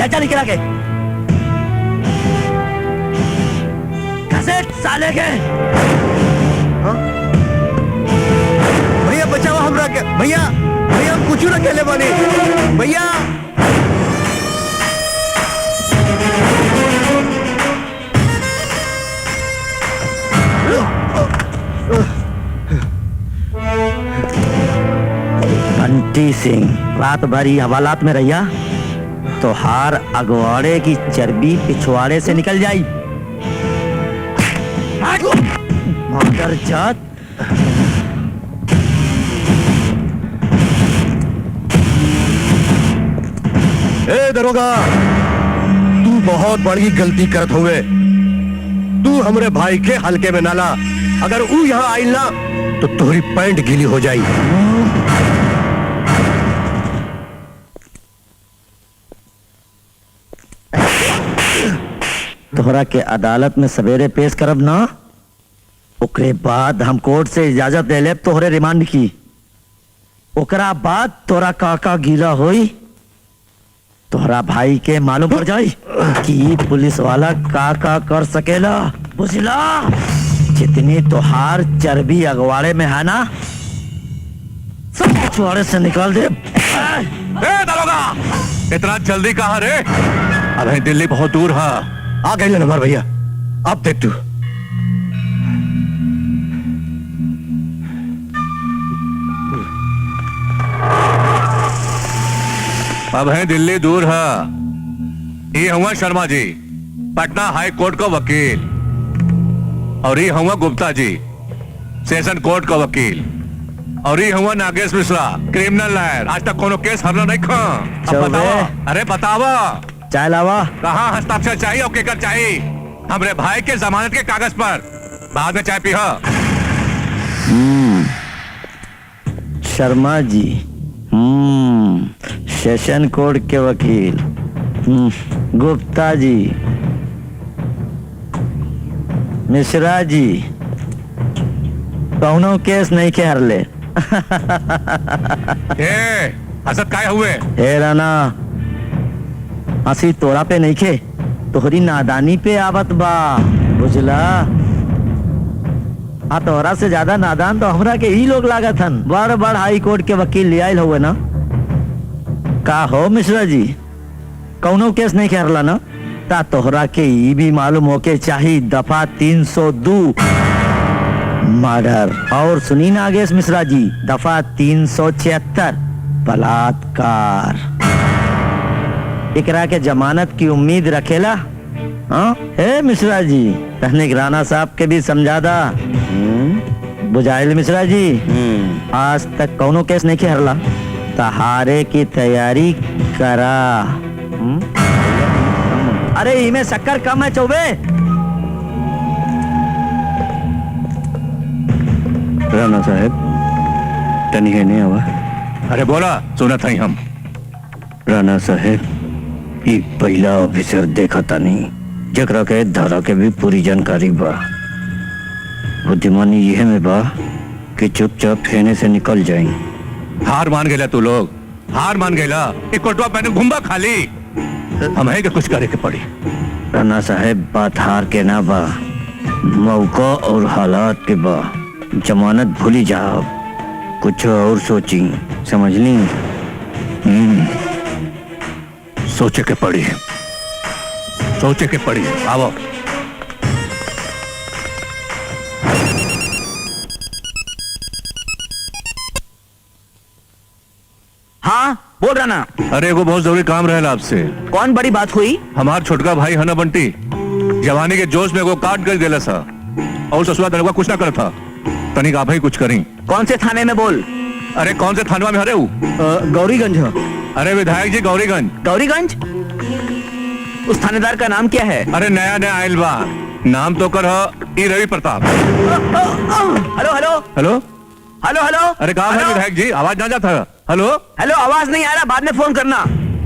जा निकला के घसेट साले के। भैया बचाओ हमरा के, भैया भैया हम कुछ न खेले बानी भैया। बंटी सिंह रात भर ही हवालात में रहिया तो हार अगवाड़े की चर्बी पिछवाड़े से निकल जाई। मादर जात। ए दरोगा, तू बहुत बड़ी गलती करत हुए। तू हमरे भाई के हल्के में नाला, अगर ऊ यहाँ आई ना तो तुम्हारी पैंट गीली हो जाई। तोहरा के अदालत में सवेरे पेश करब ना, ओकरे बाद हम कोर्ट से इजाजत ले लेब तोहरे रिमांड की। ओकरा बाद तोरा काका गीला होई, तोहरा भाई के मालूम पड़ जाई कि पुलिस वाला का कर सकेला, बुझला। जितनी तोहार चर्बी अगवाड़े में है ना, सब पिछवाड़े से निकाल दे। दरोगा, इतना जल्दी कहाँ रे? अबे दिल्ली बहुत दूर है। आ गए नंबर भैया, अब देख तू। अब है दिल्ली दूर है। ये हुआ शर्मा जी, पटना हाई कोर्ट का वकील, और ये हुआ गुप्ता जी, सेशन कोर्ट का वकील, और ये हुआ नागेश मिश्रा, क्रिमिनल लॉयर। आज तक कोनो केस हरना नहीं खा। अब बतावा, अरे बतावा, चाय लावा। कहाँ हस्ताक्षर चाहिए और केकर चाहिए? हमरे भाई के जमानत के कागज पर। बाद में चाय पीहा। शर्मा जी, सेशन कोर्ट के वकील, गुप्ता जी, मिश्रा जी, कौनो केस नहीं के हरले। हसत काय हुए? हे राना, हंसी तोरा पे नहीं खे, तोहरी नादानी पे आवत बा, बुझला। हाँ, तोहरा से ज्यादा नादान तो हमरा के ही लोग लागत हन। बड़ बड़ हाई कोर्ट के वकील ले आयल हुए ना। का हो मिश्रा जी, कौनो केस नहीं खेरला ना? ता तोहरा के ई भी मालूम होके चाहिए दफा 302 मर्डर, और सुनी नागेश मिश्रा जी, दफा 376 बलात्कार। एकरा के जमानत की उम्मीद रखेला? हाँ हे मिश्रा जी, तहनीक राणा साहब के भी समझा दा। बुझाइल मिश्रा जी, आज तक कौनो केस नहीं खेरला, तहारे की तैयारी करा। अरे इमे शक्कर कम है चौबे। राणा साहब, तनी है नहीं आवा। अरे बोला, सुना था ही हम। राणा साहब, ये पहला ऑफिसर देखा था नहीं, जकरा के धारा के भी पूरी जानकारी बा। बुद्धिमानी यह में बा कि चुपचाप खेने से निकल जाए। हार मान गया तू लोग, हार मान गया। एक कोटवा पहने घुम्बा खाली, हमें के कुछ करे के पड़ी। राणा साहब, बात हार के ना बा, मौका और हालात के बा। जमानत भूली जाओ, कुछ और सोची, समझ ली? सोचे के पड़ी, सोचे के पड़ी। आओ। हाँ बोल रहा ना। अरे एगो बहुत जरूरी काम रहेला आपसे। कौन बड़ी बात हुई? हमार छोटका भाई है ना बंटी, जवानी के जोश में वो काट कर देला सा, और ससुरा दरवा कुछ ना कर था। तनिक आप ही कुछ करी। कौन से थाने में बोल? अरे कौन से थानवा में हरे हूँ? गौरीगंज। अरे विधायक जी, गौरीगंज। गौरीगंज? उस थानेदार का नाम क्या है? अरे नया नया आयल बा, नाम तो कर ई Ravi Pratap. Hello hello hello hello hello. अरे कहाँ है विधायक जी? आवाज ना जाता। हेलो हेलो, आवाज नहीं आ रहा, बाद में फोन करना।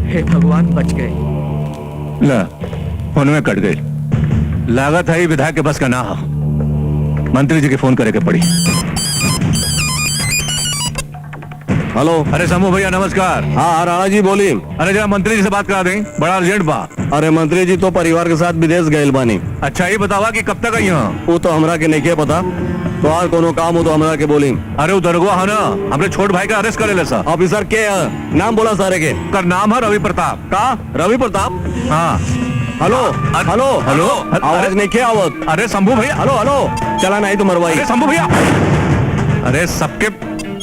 हे भगवान, बच गए। ला, फोन में कट गई। लागत है विधायक के बस का ना हो, मंत्री जी के फोन करे के पड़ी। हेलो। अरे समूह भैया नमस्कार। हाँ राणा जी बोली। अरे जरा मंत्री जी से बात करा दें, बड़ा अर्जेंट बा। अरे मंत्री जी तो परिवार के साथ विदेश गए बानी। अच्छा ये बतावा कि कब तक आई यहाँ? वो तो हमरा के नहीं पता, तो और कोनो काम हो तो हमरा के बोली। अरे वो दरगुआ है ना, हमने छोट भाई का अरेस्ट करे ले सर। ऑफिसर के नाम बोला सारे के? का नाम है रवि प्रताप। का रवि प्रताप? हाँ। हेलो हेलो हेलो, आवाज नहीं क्या आवत? अरे शंभू भैया। हेलो हेलो, चला नहीं तो मरवाई। अरे शंभू भैया, अरे सबके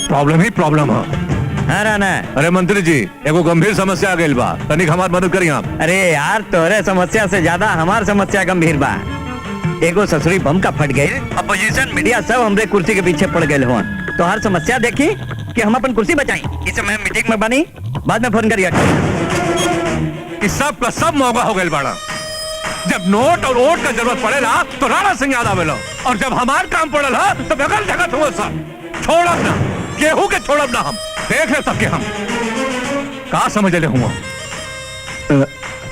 प्रॉब्लम ही प्रॉब्लम है। हाँ राणा। अरे मंत्री जी एगो गंभीर समस्या आ गई बा, तनिक हमार मदद करी आप। अरे यार तोरे समस्या से ज्यादा हमार समस्या गंभीर बा। एगो ससुरी बम का फट गई, अपोजिशन मीडिया सब हमरे कुर्सी के पीछे पड़ गए हों। तो हर समस्या देखी कि हम अपन कुर्सी बचाई। इस समय मीटिंग में बनी, बाद में फोन करिए। इस सब का सब मौका हो गए बाड़ा। जब नोट और वोट का जरूरत पड़ेला तो राणा सिंह याद आवेला, और जब हमार काम पड़ेला तो बगल जगत हुआ सर। छोड़ब ना, केहू के छोड़ब ना, हम देख ले सबके। हम का समझ ले हुआ?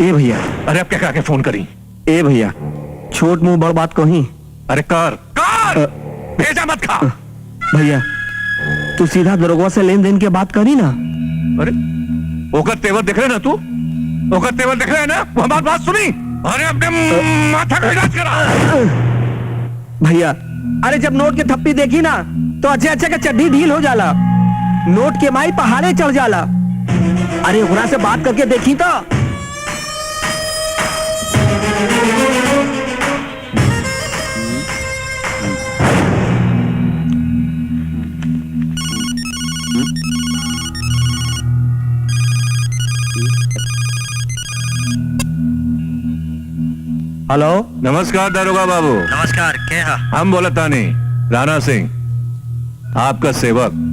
ए भैया। अरे अब क्या के फोन करी? ए भैया, छोट मुंह बड़ बात कही। अरे कर कर, भेजा मत खा। भैया तू सीधा दरोगा से लेन देन की बात करी ना। अरे ओकर तेवर देख रहे ना तू? ओकर तेवर देख रहे ना? वो हमारी बात सुनी? अरे अपने माथा का इलाज करा। भैया अरे जब नोट के थप्पी देखी ना तो अच्छे अच्छे का चड्डी ढील हो जाला, नोट के माई पहाड़े चढ़ जाला। अरे ओकरा से बात करके देखी तो। हेलो। नमस्कार दारोगा बाबू। नमस्कार, क्या? हम बोला तानी राणा सिंह, आपका सेवक।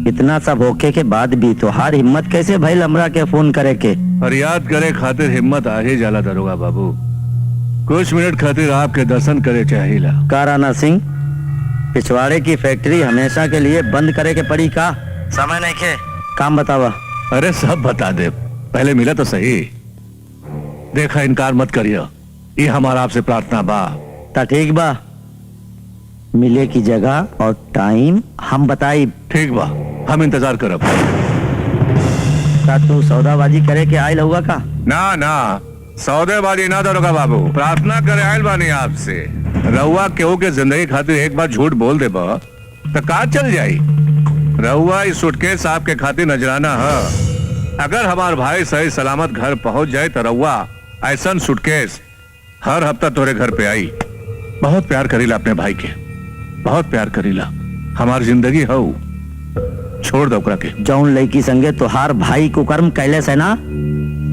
इतना सब होके के बाद भी तोहार हिम्मत कैसे भइल हमरा के फोन करे के? फरियाद करे खातिर हिम्मत आ ही जाला दारोगा बाबू। कुछ मिनट खातिर आपके दर्शन करे चाहिला। का राणा सिंह, पिछवाड़े की फैक्ट्री हमेशा के लिए बंद करे के पड़ी का? समय नहीं खे, काम बतावा। अरे सब बता दे, पहले मिला तो सही। देखा इनकार मत करियो, ये हमारा आपसे प्रार्थना बा। ता ठीक बा, मिले की जगह और टाइम हम बताई। ठीक बा, हम इंतजार करब। ता तू सौदाबाजी करे के आयल हुआ का? ना ना, सौदेबाजी ना दारोगा बाबू, प्रार्थना करे आयल बानी आपसे। रहुआ केहू के जिंदगी खातिर एक बार झूठ बोल दे बा तो का चल जाई। रहुआ इस सूटकेस आपके खातिर नजराना है। अगर हमार भाई सही सलामत घर पहुंच जाए तो रहुआ ऐसा सूटकेस हर हफ्ता तोरे घर पे आई। बहुत प्यार करीला अपने भाई के, बहुत प्यार करीला। हमार जिंदगी हो, छोड़ दो ओकरा के। जौन लड़की संगे तोहार भाई कुकर्म कैले से ना,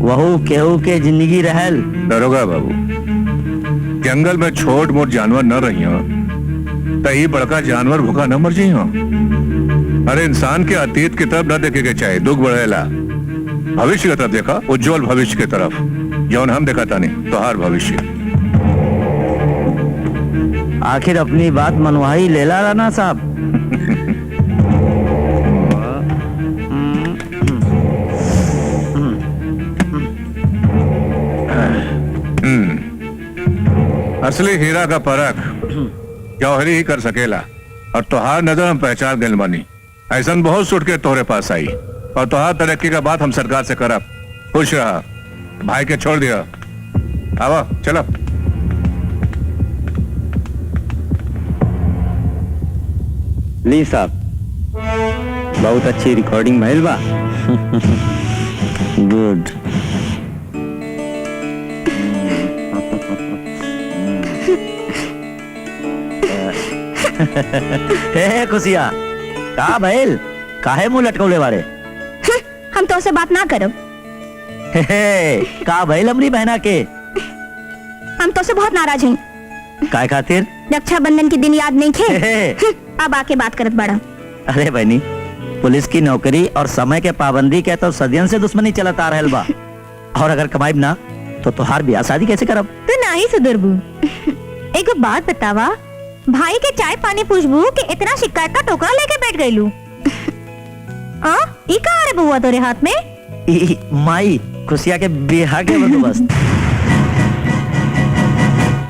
वहू केहू के जिंदगी रहल। दारोगा बाबू, जंगल में छोट मोट जानवर न रही हो तो ये बड़का जानवर भूखा न मर जाई हो। अरे इंसान के अतीत की तरफ न देखे के चाहे, दुख बढ़ेला। भविष्य की तरफ देखा, उज्जवल भविष्य की तरफ, जौन हम देखा तानी तोहार भविष्य। आखिर अपनी बात मनवाही लेला राणा साहब। असली हीरा का परख जौहरी ही कर सकेला, और तोहार नजर हम पहचान गए बानी। ऐसा बहुत सुट के तोहरे पास आई, और तोहार तरक्की का बात हम सरकार से करब। खुश रहा, भाई के छोड़ दिया। आवा चलो। ली साहब, बहुत अच्छी रिकॉर्डिंग भइल बा। गुड। हे खुशिया, का भइल? काहे मुंह लटकौले बारे? हम तो से बात ना करब। हे, का भइल हमरी बहना के? हम तो से बहुत नाराज हैं। काय खातिर? रक्षाबंधन के दिन याद नहीं खे? हे। अब आके बात करत बड़ा। अरे बहनी, पुलिस की नौकरी और समय के पाबंदी के तो सदियन से दुश्मनी चलता आ रहल बा। और अगर कमाईब ना तो तोहार ब्याह शादी कैसे करब? तो ना ही सुधरबू। एक बात बतावा, भाई के चाय पानी पूछबू कि इतना शिकायत का टोकरा लेके बैठ गईलू? ई का रे बुआ तोरे हाथ में? माई खुशिया के बिहार के बंदोबस्त।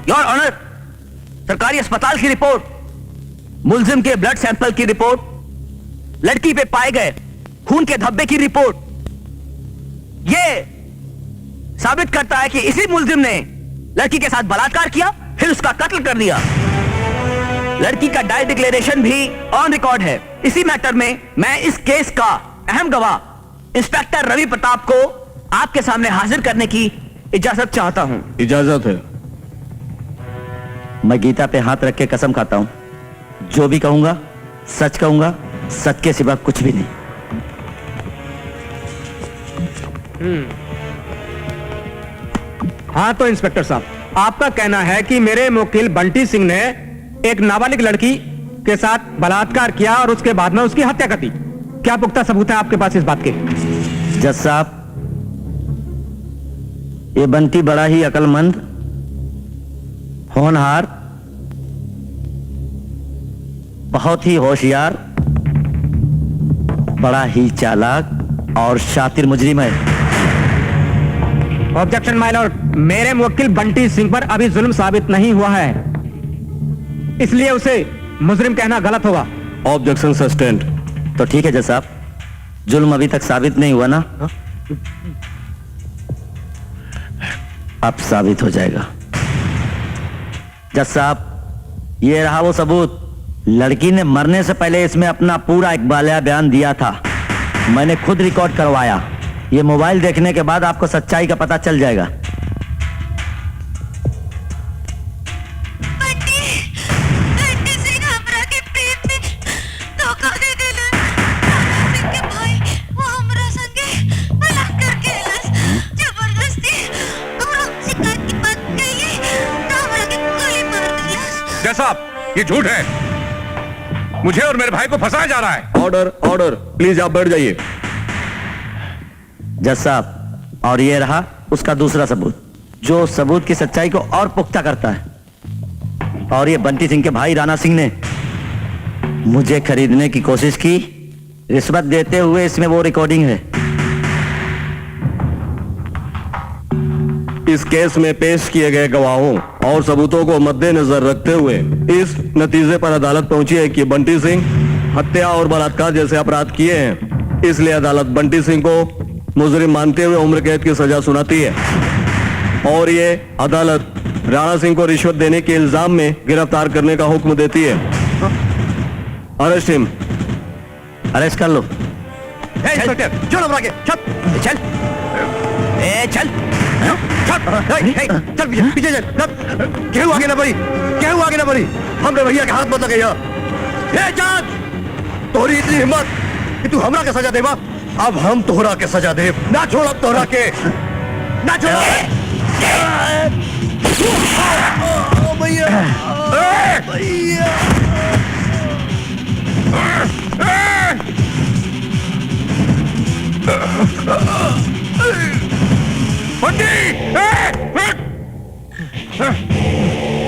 योर ऑनर, सरकारी अस्पताल की रिपोर्ट, मुलजिम के ब्लड सैंपल की रिपोर्ट, लड़की पे पाए गए खून के धब्बे की रिपोर्ट ये साबित करता है कि इसी मुलजिम ने लड़की के साथ बलात्कार किया, फिर उसका कत्ल कर दिया। लड़की का डाई डिक्लेरेशन भी ऑन रिकॉर्ड है। इसी मैटर में मैं इस केस का अहम गवाह इंस्पेक्टर रवि प्रताप को आपके सामने हाजिर करने की इजाजत चाहता हूं। इजाजत है। मैं गीता पे हाथ रख के कसम खाता हूं, जो भी कहूंगा सच कहूंगा, सच के सिवा कुछ भी नहीं। हाँ तो इंस्पेक्टर साहब, आपका कहना है कि मेरे मुवक्किल बंटी सिंह ने एक नाबालिग लड़की के साथ बलात्कार किया और उसके बाद में उसकी हत्या कर दी। क्या पुख्ता सबूत है आपके पास इस बात के? जज साहब, ये बंटी बड़ा ही अकलमंद, होनहार, बहुत ही होशियार, बड़ा ही चालाक और शातिर मुजरिम है। ऑब्जेक्शन माय लॉर्ड, मेरे मुवक्किल बंटी सिंह पर अभी जुल्म साबित नहीं हुआ है, इसलिए उसे मुजरिम कहना गलत होगा। Objection sustained. तो ठीक है जज साहब, जुल्म अभी तक साबित नहीं हुआ ना? अब साबित हो जाएगा। जज साहब, ये रहा वो सबूत। लड़की ने मरने से पहले इसमें अपना पूरा इकबालिया बयान दिया था। मैंने खुद रिकॉर्ड करवाया। ये मोबाइल देखने के बाद आपको सच्चाई का पता चल जाएगा। साहब, ये झूठ है। मुझे और मेरे भाई को फंसाया जा रहा है। ऑर्डर, ऑर्डर, प्लीज आप बैठ जाइए। जज साहब, और ये रहा उसका दूसरा सबूत, जो सबूत की सच्चाई को और पुख्ता करता है। और ये बंटी सिंह के भाई राणा सिंह ने मुझे खरीदने की कोशिश की, रिश्वत देते हुए इसमें वो रिकॉर्डिंग है। इस केस में पेश किए गए गवाहों और सबूतों को मद्देनजर रखते हुए इस नतीजे पर अदालत पहुंची है कि बंटी सिंह हत्या और बलात्कार जैसे अपराध किए हैं। इसलिए अदालत बंटी सिंह को मुजरिम मानते हुए उम्र कैद की सजा सुनाती है और ये अदालत राणा सिंह को रिश्वत देने के इल्जाम में गिरफ्तार करने का हुक्म देती है। अरेस्ट हिम। अरेस्ट कर लो। चल आगे, चल चल चल चल पीछे चल। क्यों आगे ना बढ़ी? क्यों आगे ना बढ़ी? हमने भैया के हाथ मत लगे यार। तोहरी इतनी हिम्मत कि तू हमरा के सजा देवा। अब हम तोहरा के सजा दे ना, छोड़ तोहरा के ना छोड़।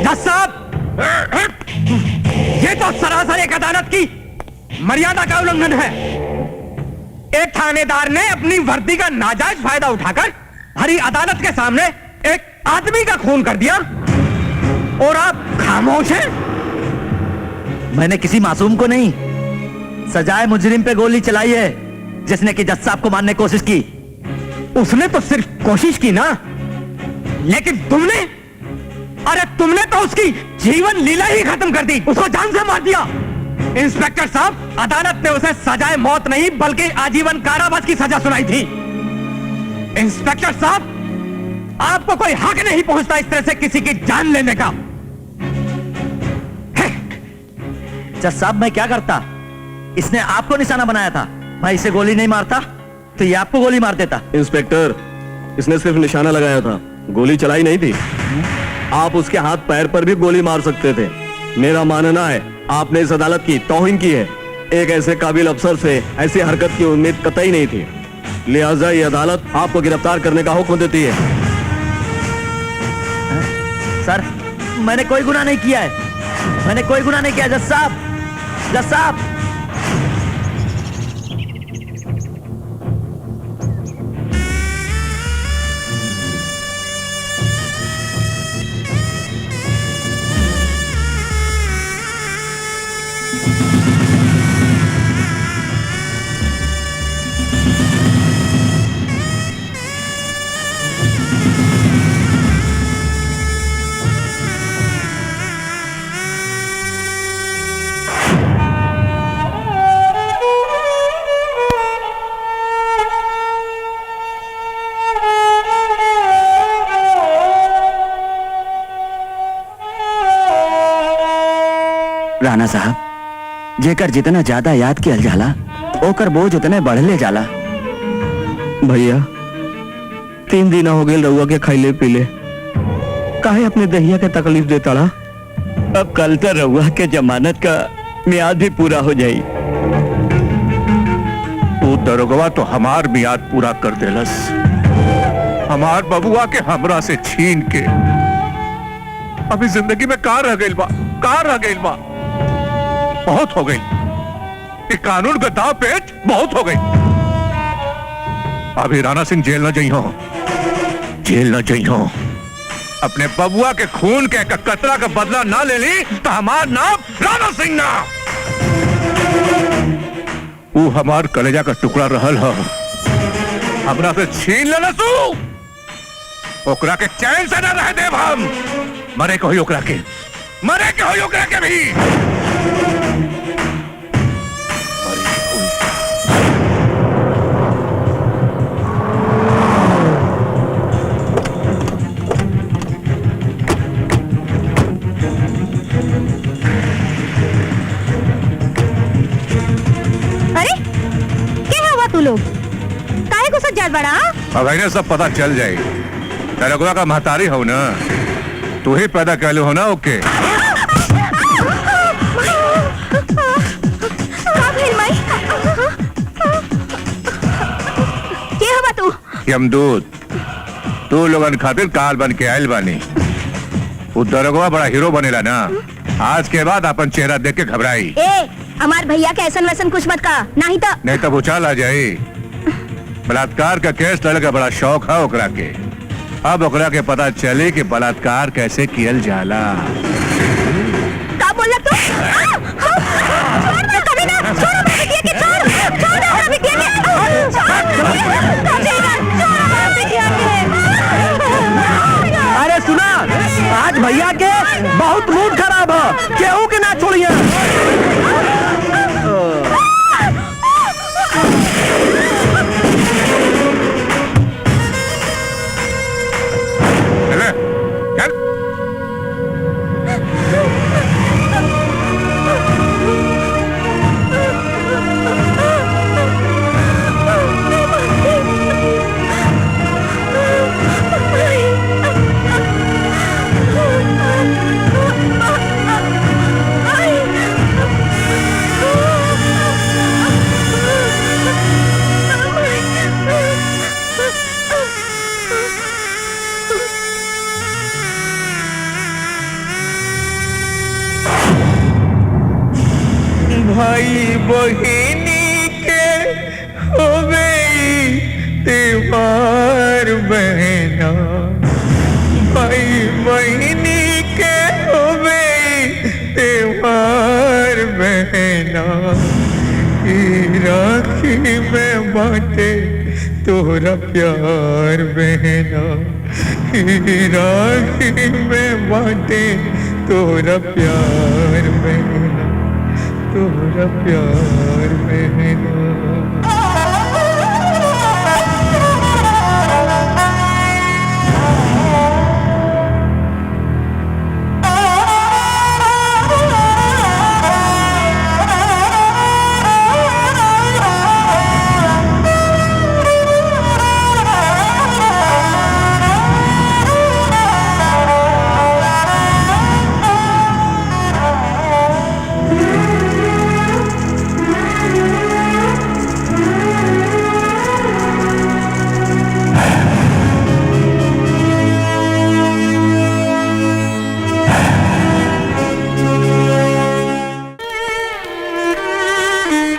जज साहब, ये तो सरासर एक अदालत की मर्यादा का उल्लंघन है। एक थानेदार ने अपनी वर्दी का नाजायज फायदा उठाकर हरी अदालत के सामने एक आदमी का खून कर दिया और आप खामोश हैं। मैंने किसी मासूम को नहीं, सजाए मुजरिम पे गोली चलाई है, जिसने कि जज साहब को मारने की कोशिश की। उसने तो सिर्फ कोशिश की ना, लेकिन तुमने, अरे तुमने तो उसकी जीवन लीला ही खत्म कर दी, उसको जान से मार दिया। इंस्पेक्टर साहब, अदालत ने उसे सजाए मौत नहीं बल्कि आजीवन कारावास की सजा सुनाई थी। इंस्पेक्टर साहब, आपको कोई हक नहीं पहुंचता इस तरह से किसी की जान लेने का। जज साहब, मैं क्या करता? इसने आपको निशाना बनाया था। मैं इसे गोली नहीं मारता तो ये आपको गोली मार देता। इंस्पेक्टर, इसने सिर्फ निशाना लगाया था, गोली चलाई नहीं थी। आप उसके हाथ पैर पर भी गोली मार सकते थे। मेरा मानना है आपने इस अदालत की तौहीन की है। एक ऐसे काबिल अफसर से ऐसी हरकत की उम्मीद कतई नहीं थी, लिहाजा ये अदालत आपको गिरफ्तार करने का हुक्म देती है। सर, मैंने कोई गुनाह नहीं किया है, मैंने कोई गुनाह नहीं किया। जज साहब, जज साहब, राणा साहब, जेकर जितना ज्यादा याद किया जाला ओकर बोझ उतने बढ़ले जाला। भैया 3 दिन हो गए रउआ के खैले पीले, काहे अपने दहिया के तकलीफ देता रहा? अब कल तो रउआ के जमानत का मियाद भी पूरा हो जाई। वो दरोगवा तो हमार मियाद पूरा कर देलस, हमार बबुआ के हमरा से छीन के। अभी जिंदगी में कहाँ रह गई बा, कहाँ रह गई बा? बहुत हो गई, ये कानून का दाव पेच बहुत हो गई। अभी राणा सिंह जेल न जाइयो, जेल न जाइयो। अपने बबुआ के खून के कतरा का बदला ना ले ली तो हमार नाम राणा सिंह ना। वो हमार कलेजा का टुकड़ा रहल हो, हमरा से छीन लेना तू। ओकरा के चैन से ना रह देव हम। मरे को ही ओकरा के, मरे के हो ओकरा के भी। अरे क्या हुआ तू लोग, काहे को सच जात बड़ा? अब इन्हें सब पता चल जाए। तेरे का महतारी हो ना, तू ही पैदा कर लो हो ना। ओके क्या हुआ तू? यमदूत, तू लोगन खातिर काल बन के आयल बानी। वो दरोगा बड़ा हीरो बनेला ना, आज के बाद अपन चेहरा देख के घबराई। ए, हमार भैया के ऐसन वैसन कुछ मत का, नहीं तो भूचाल आ जाए। बलात्कार का केस लड़े का बड़ा शौक है ओकरा के। अब ओकरा के पता चले कि बलात्कार कैसे कियल जाला। का बोला तू? छोड़ ना, कभी ना, छोड़ मेरे बिटिया के, छोड़ ना बिटिया के, अरे सुना, आज भैया के बहुत मूड खराब है, केहू के ना छोड़िए। भाई बहिनी के हो गई त्योहार बहना, भाई बहिनी के हो गई त्योहार बहना। राखी में बाटे तोरा प्यार बहना, राखी में बाटे तोरा प्यार बहना, तोरा प्यार बहना।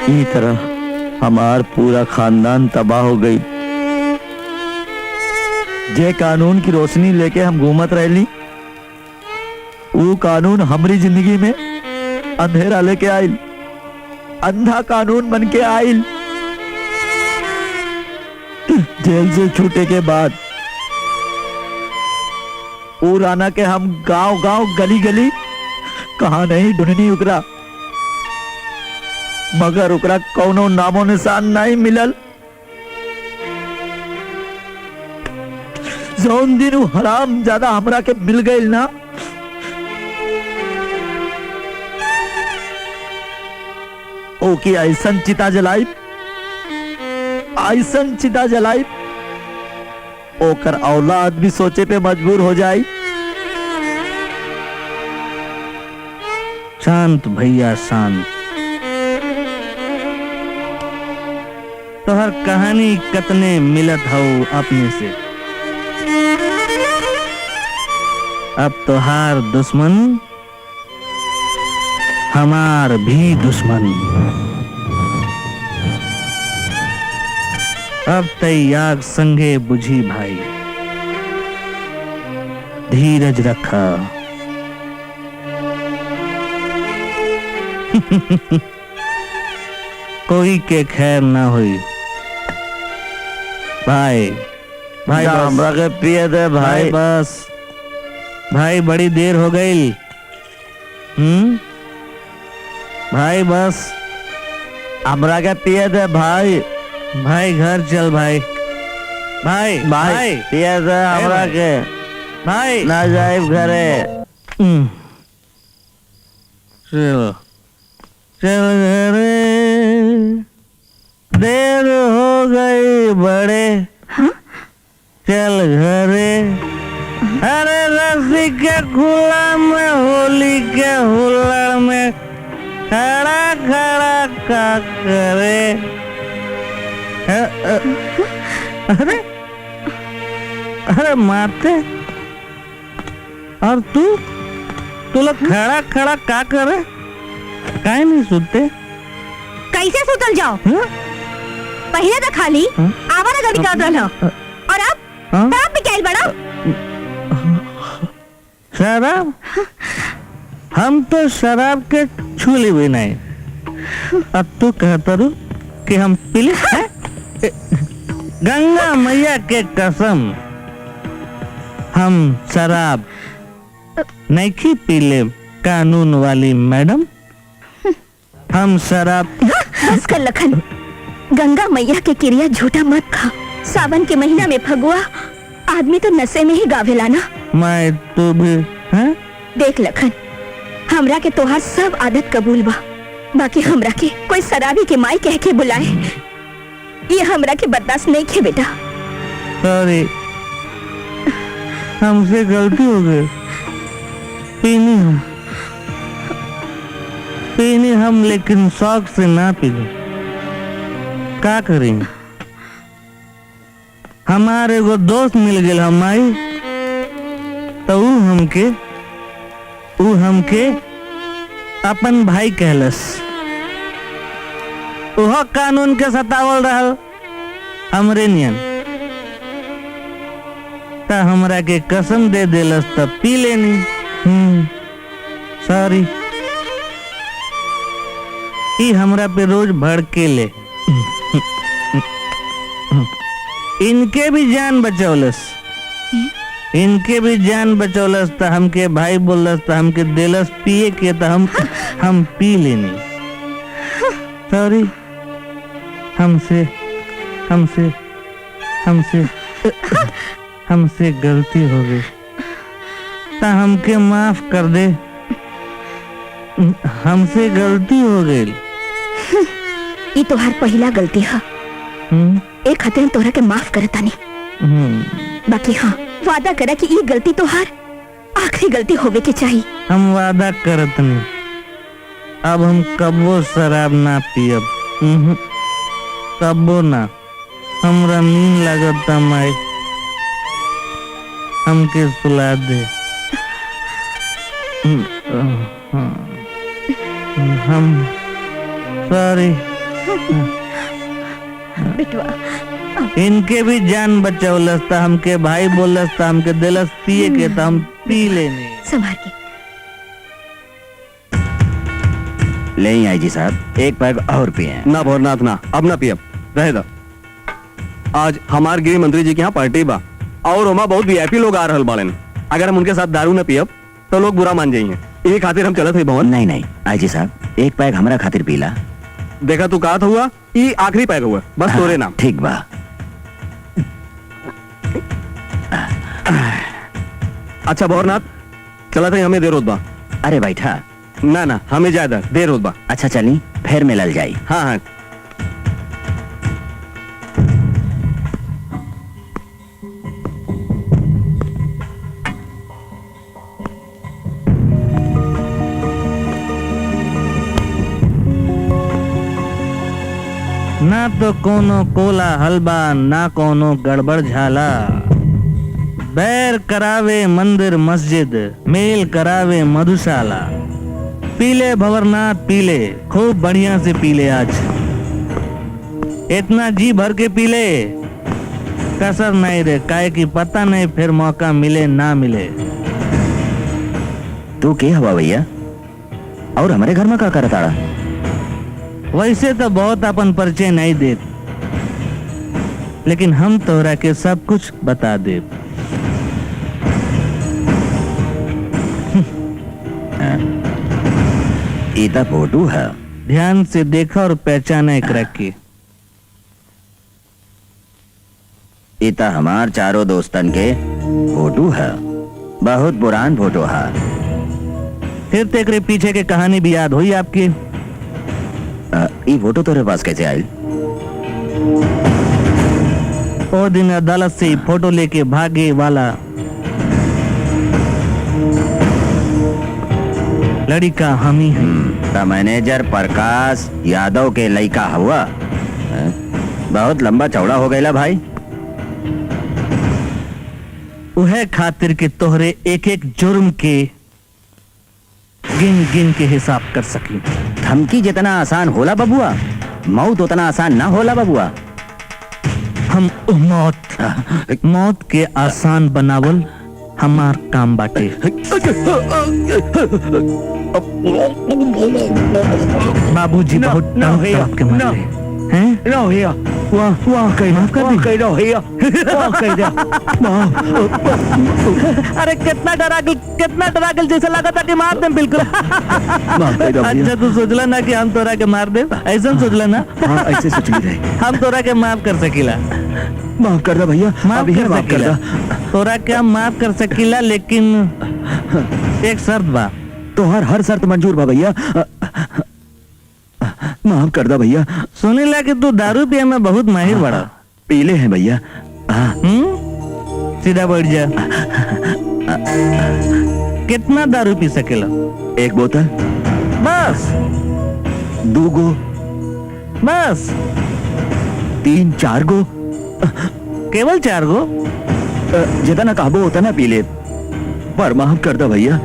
इसी तरह हमार पूरा खानदान तबाह हो गई। जे कानून की रोशनी लेके हम घूमत रहली, वो कानून हमारी जिंदगी में अंधेरा लेके आइल, अंधा कानून बन के आइल। जेल से छूटे के बाद वो राना के हम गांव गांव गली गली कहा नहीं ढूंढनी उकरा, मगर उकरा कौनो नामो निशान नहीं मिलल। जौन दिन वो हराम ज्यादा हमरा के मिल गई ना, की ऐसन चिता जलाई, ऐसन चिता जलाई, ओकर औलाद भी सोचे पे मजबूर हो जाई। शांत भैया शांत। तोहर कहानी कतने मिलत हो अपने से। अब तोहार दुश्मन हमार भी दुश्मन। अब तई आग संगे बुझी भाई, धीरज रखा। कोई के खैर ना हुई भाई। भाई हमरा के पिए दे भाई भाई। बस भाई, बड़ी देर हो गई। भाई बस हमरा के पिए दे भाई। भाई घर चल भाई। भाई भाई पिए दे हमरा के, भाई ना जाए घरे। चल चल घरे, देर हो गई बड़े। चल घरे। अरे रस्सी के खुला में, होली के हुल्लड़ में खड़ा खड़ा का करे। अरे अरे मारते। और तू लोग खड़ा खड़ा का करे? काहे नहीं सुनते? कैसे सुतल जाओ? पहले तो खाली आवारा गर्दी कर रहा और अब शराब भी कैल बड़ा। शराब? हम तो शराब के छूली भी नहीं। अब तू कहता रू कि हम पीले हैं? गंगा मैया के कसम, हम शराब नहीं पीले कानून वाली मैडम। हम शराब। बस कर लखन, गंगा मैया के क्रिया झूठा मत खा। सावन के महीना में फगुआ आदमी तो नशे में ही गावेला ना। मैं तू भी हैं? देख लखन, हमरा के तोहार सब आदत कबूल बा, बाकी हमरा के कोई शराबी के माई कह के बुलाए, ये हमरा के बर्दाश्त नहीं खे बेटा। सॉरी, हमसे गलती हो गई। पीनी हम लेकिन शौक से ना पीले। का करेंगे? हमारे एगो दोस्त मिल गए हमारी, तो ऊ हमके अपन भाई कहलस। ओह कानून के सतावल रहल हमरे नियन, त हमरा के कसम दे देलस तब पी लेनी। सॉरी। ई हमरा पे रोज भड़के ले। इनके भी जान बचौलस, इनके भी जान बचौलस त हमके भाई बोलस त हमके देलस पिए के त हम पी लेनी। सॉरी, हमसे हमसे हमसे हमसे गलती हो गई, ता हमके माफ कर दे। हमसे गलती हो गई। ये तोहार पहला गलती है, एक खातिर तोहरा के माफ करता नहीं। बाकी हाँ, वादा करा कि ये गलती तोहार आखिरी गलती होवे के चाहिए। हम वादा करत नहीं, अब हम कबो शराब ना पियब। कबो ना। हमरा नींद लागत माई, हमके सुला दे। हम सॉरी। बिटवा, इनके भी जान बचौलस था, हमके भाई बोलस था, हमके दिलस पिए के था, हम पी लेने। संभाल के ले आई जी साहब, एक पैग और पिए। ना भोरनाथ ना, अब ना पियब, रहे दो। आज हमार गृह मंत्री जी के यहाँ पार्टी बा और ओमा बहुत वीआईपी लोग आ रहल बाड़न। अगर हम उनके साथ दारू न पियब तो लोग बुरा मान जाइए। ये खातिर हम चलत है भवन। नहीं नहीं आई जी साहब, एक पैग हमरा खातिर पीला। देखा तू कहा हुआ, ये आखिरी पैग हुआ, बस तोरे नाम। ठीक बा। अच्छा भोरनाथ, चलत है, हमें देर होत बा। अरे बैठा। ना ना, हमें ज्यादा देर होत बा। अच्छा चली। फिर मिलल जाई। हाँ हाँ ना तो कोनो कोला हलबा ना कोनो गड़बड़ झाला, बैर करावे मंदिर मस्जिद मेल करावे मधुशाला। पीले भंवरनाथ पीले, खूब बढ़िया से पीले आज, इतना जी भर के पीले कसर नहीं रे, काहे की पता नहीं फिर मौका मिले ना मिले। तू के हवा भैया और हमारे घर में का करताड़ा? वैसे तो बहुत अपन परिचय नहीं देत, लेकिन हम तोहरा के सब कुछ बता दे। इता फोटो है, ध्यान से देखा और पहचाना एक रखी। इता हमार चारों दोस्तन के फोटो है, बहुत पुरान फोटो है। फिर तेरे पीछे के कहानी भी याद हुई आपकी? ये फोटो तेरे पास कैसे आई? ओ दिन अदालत से फोटो लेके भागे वाला लड़का हम ही हैं। मैनेजर प्रकाश यादव के लड़का हुआ, बहुत लंबा चौड़ा हो गया भाई। उहे खातिर के तोहरे एक एक जुर्म के गिन गिन के हिसाब कर सकी। धमकी जितना आसान होला बबुआ, मौत उतना आसान ना होला बबुआ। हम मौत के आसान बनावल हमार काम बाटे। बाबूजी बहुत तड़प के मारे हैं। अरे कितना डरा गल जैसा लगा था कि मार दे बिल्कुल। अच्छा तू सोचला ना कि हम तोरा के मार दे, ऐसा सोचला ना? हाँ, ऐसे सोच ली रहे। हम तोरा के माफ कर सकीला, माफ कर दो भैया, माफ कर सकीला, तोरा के हम माफ कर सकीला, लेकिन एक शर्त बा। तो हर शर्त मंजूर बा भैया, माफ कर दो भैया। सुने ला कि तू दारू पिए में बहुत माहिर बड़ा। पीले हैं भैया। सीधा बैठ जा। कितना दारू पी सकेला? एक बोतल बस, 2 गो बस 3 4 गो, केवल 4 गो? जितना कहबो उतना पी ले, पर माफ कर दो भैया।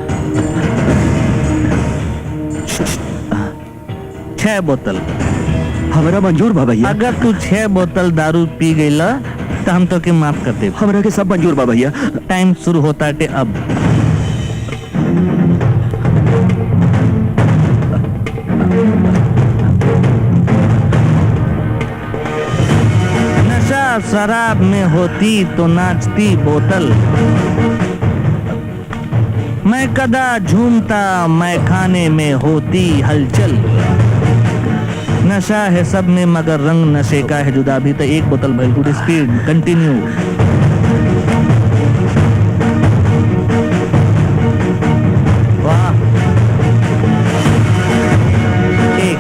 6 बोतल हमारा मंजूर बा भैया। अगर तू 6 बोतल दारू पी गईला तो हम तो के माफ कर दे। हमारा के सब मंजूर बा भैया। टाइम शुरू होता है अब। नशा शराब में होती तो नाचती बोतल, मैं कदा झूमता मैं खाने में होती हलचल। नशा है सब में मगर रंग नशे का है जुदा। भी तो 1 बोतल भाई, गुड स्पीड कंटिन्यू। वाह, 1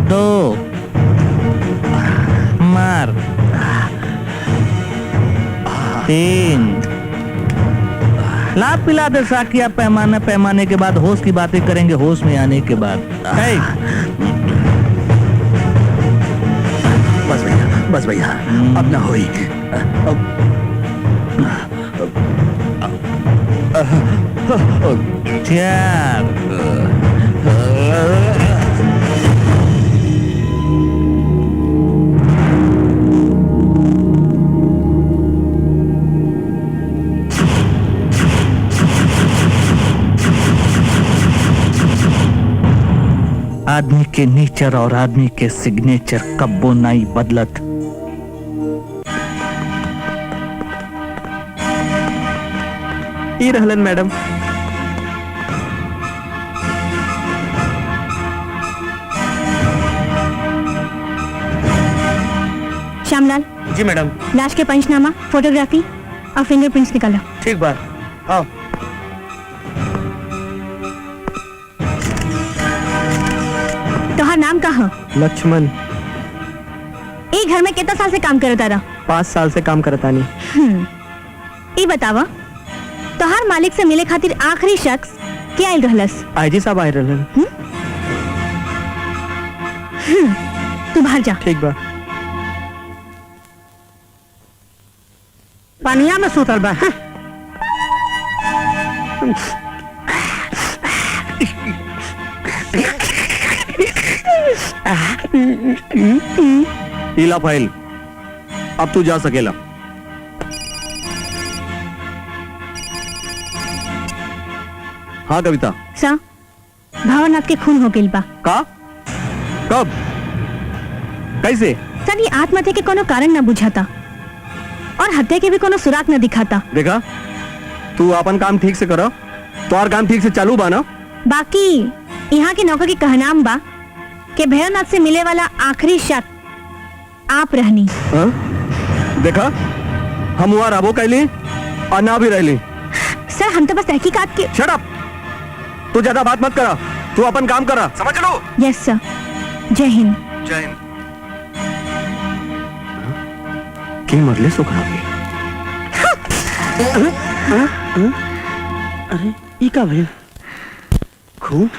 2 मार, 3 लाभ पिला दे साकिया पैमाने के बाद होश की बातें करेंगे होश में आने के बाद। बस भैया अब ना होई। आदमी के नेचर और आदमी के सिग्नेचर कब्बो नहीं बदलत। ई रहलन मैडम। श्यामलाल, जी मैडम। लाश के पंचनामा, फोटोग्राफी और फिंगरप्रिंट्स निकालो। ठीक बात। आओ। तुम्हारा नाम का हो? लक्ष्मण। ई घर में कितना साल से काम करता रहा? 5 साल से काम करता नहीं। ई बतावा तोहार मालिक से मिले खातिर आखिरी शख्स क्या आयल रहलस? आईजी साहब आए रहलन। तू बाहर जा। ठीक बा। पानिया में सुतल बा। ईला फाइल, अब तू जा सकेला। हाँ कविता। सा भवनाथ के खून हो गइल बा। का? कब? कैसे? सर ये आत्महत्या के कोनो कारण न बुझाता और हत्या के भी कोनो सुराग न दिखाता। देखा, तू अपन काम ठीक से करो, तो और काम ठीक से चालू बा ना? बाकी यहाँ के नौकर की कहनाम बा कि भैरवनाथ से मिले वाला आखिरी शख्स आप रहनी। हाँ? देखा, हम वहाँ राबो कैली और ना भी रहली। सर हम तो बस तहकीकात के। Shut up! तू ज्यादा बात मत करा, तू अपन काम करा, समझ लो? यस सर। जय हिंद। जय हिंद। की मरले सो खराब अरे ई का भइल? खून?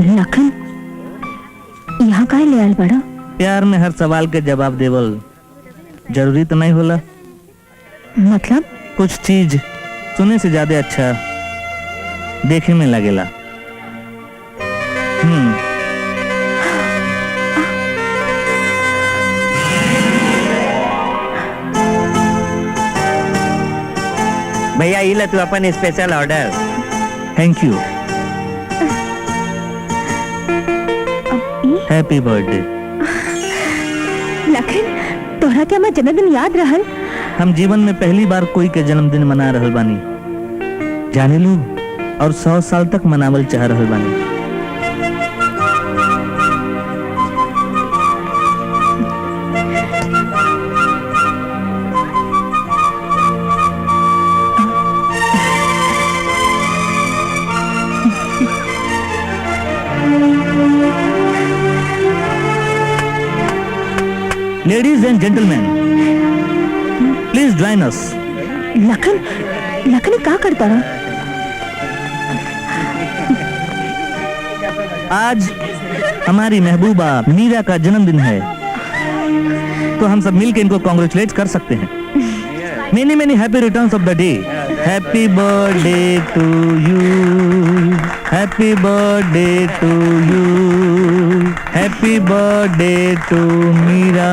लखन यहाँ काहे ले आयल बड़ा? प्यार में हर सवाल के जवाब देवल जरूरी तो नहीं होला। मतलब? कुछ चीज सुने से ज्यादा अच्छा देखे में लगेला। भैया ये ले तू अपन special order. Thank you. Happy birthday. Lakhan तोहरा क्या मैं जन्मदिन याद रहल? हम जीवन में पहली बार कोई के जन्मदिन मना रहल बानी, जाने लू, और 100 साल तक मनावल चाह रहल बानी। Ladies and gentlemen, please join us. Lakhan Lakhan क्या करता रहा? आज हमारी महबूबा मीरा का जन्मदिन है, तो हम सब मिलकर इनको कॉन्ग्रेचुलेट कर सकते हैं। Many many happy returns of the day. Happy birthday to you, happy birthday to you, happy birthday to Meera.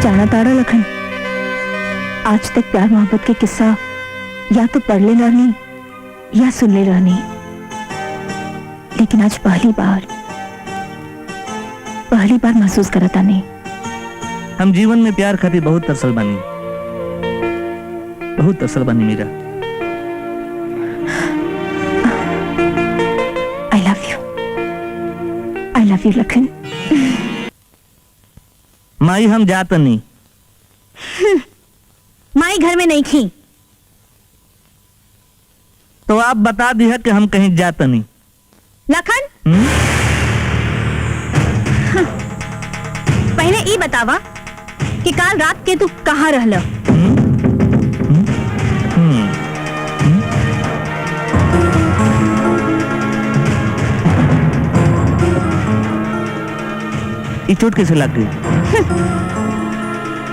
जाना तारा लखन, आज तक प्यार मोहब्बत के किस्सा या तो पढ़ ले रहनी या सुन ले रहनी, लेकिन आज पहली बार महसूस करता नहीं। हम जीवन में प्यार खातिर बहुत तरसल बानी, बहुत तरसल बानी Meera. I love you Lakhan. माई हम जात नहीं। माई घर में नहीं थी तो आप बता दिया कि हम कहीं जात नहीं। लखन पहले ई बतावा कि काल रात के तू कहाँ रहल? ये चोट कैसे लग गई?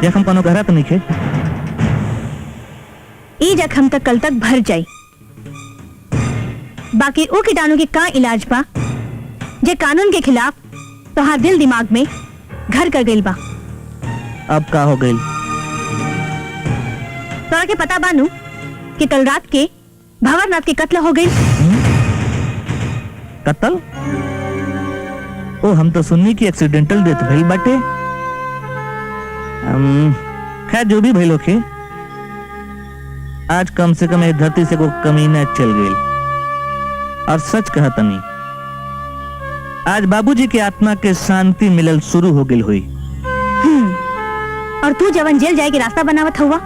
जख्म कोनो गहरा तो नहीं खे? ई जख्म तक कल तक भर जाई बाकी ऊ कीटाणु के का इलाज बा जे कानून के खिलाफ तोहार दिल दिमाग में घर कर गइल बा। अब का हो गई? तोरा के पता बानू कि कल रात के भंवरनाथ के कत्ल हो गई। कत्ल? ओ हम तो सुननी की एक्सीडेंटल डेथ भइल बाटे। खैर जो भी भइल होखे, आज कम से कम ये धरती से कोई कमीना चल गई। और सच कहा तनी, आज बाबूजी के आत्मा के शांति मिलल शुरू हो गई हुई। और तू जवन जेल जाए के रास्ता बनावत हुआ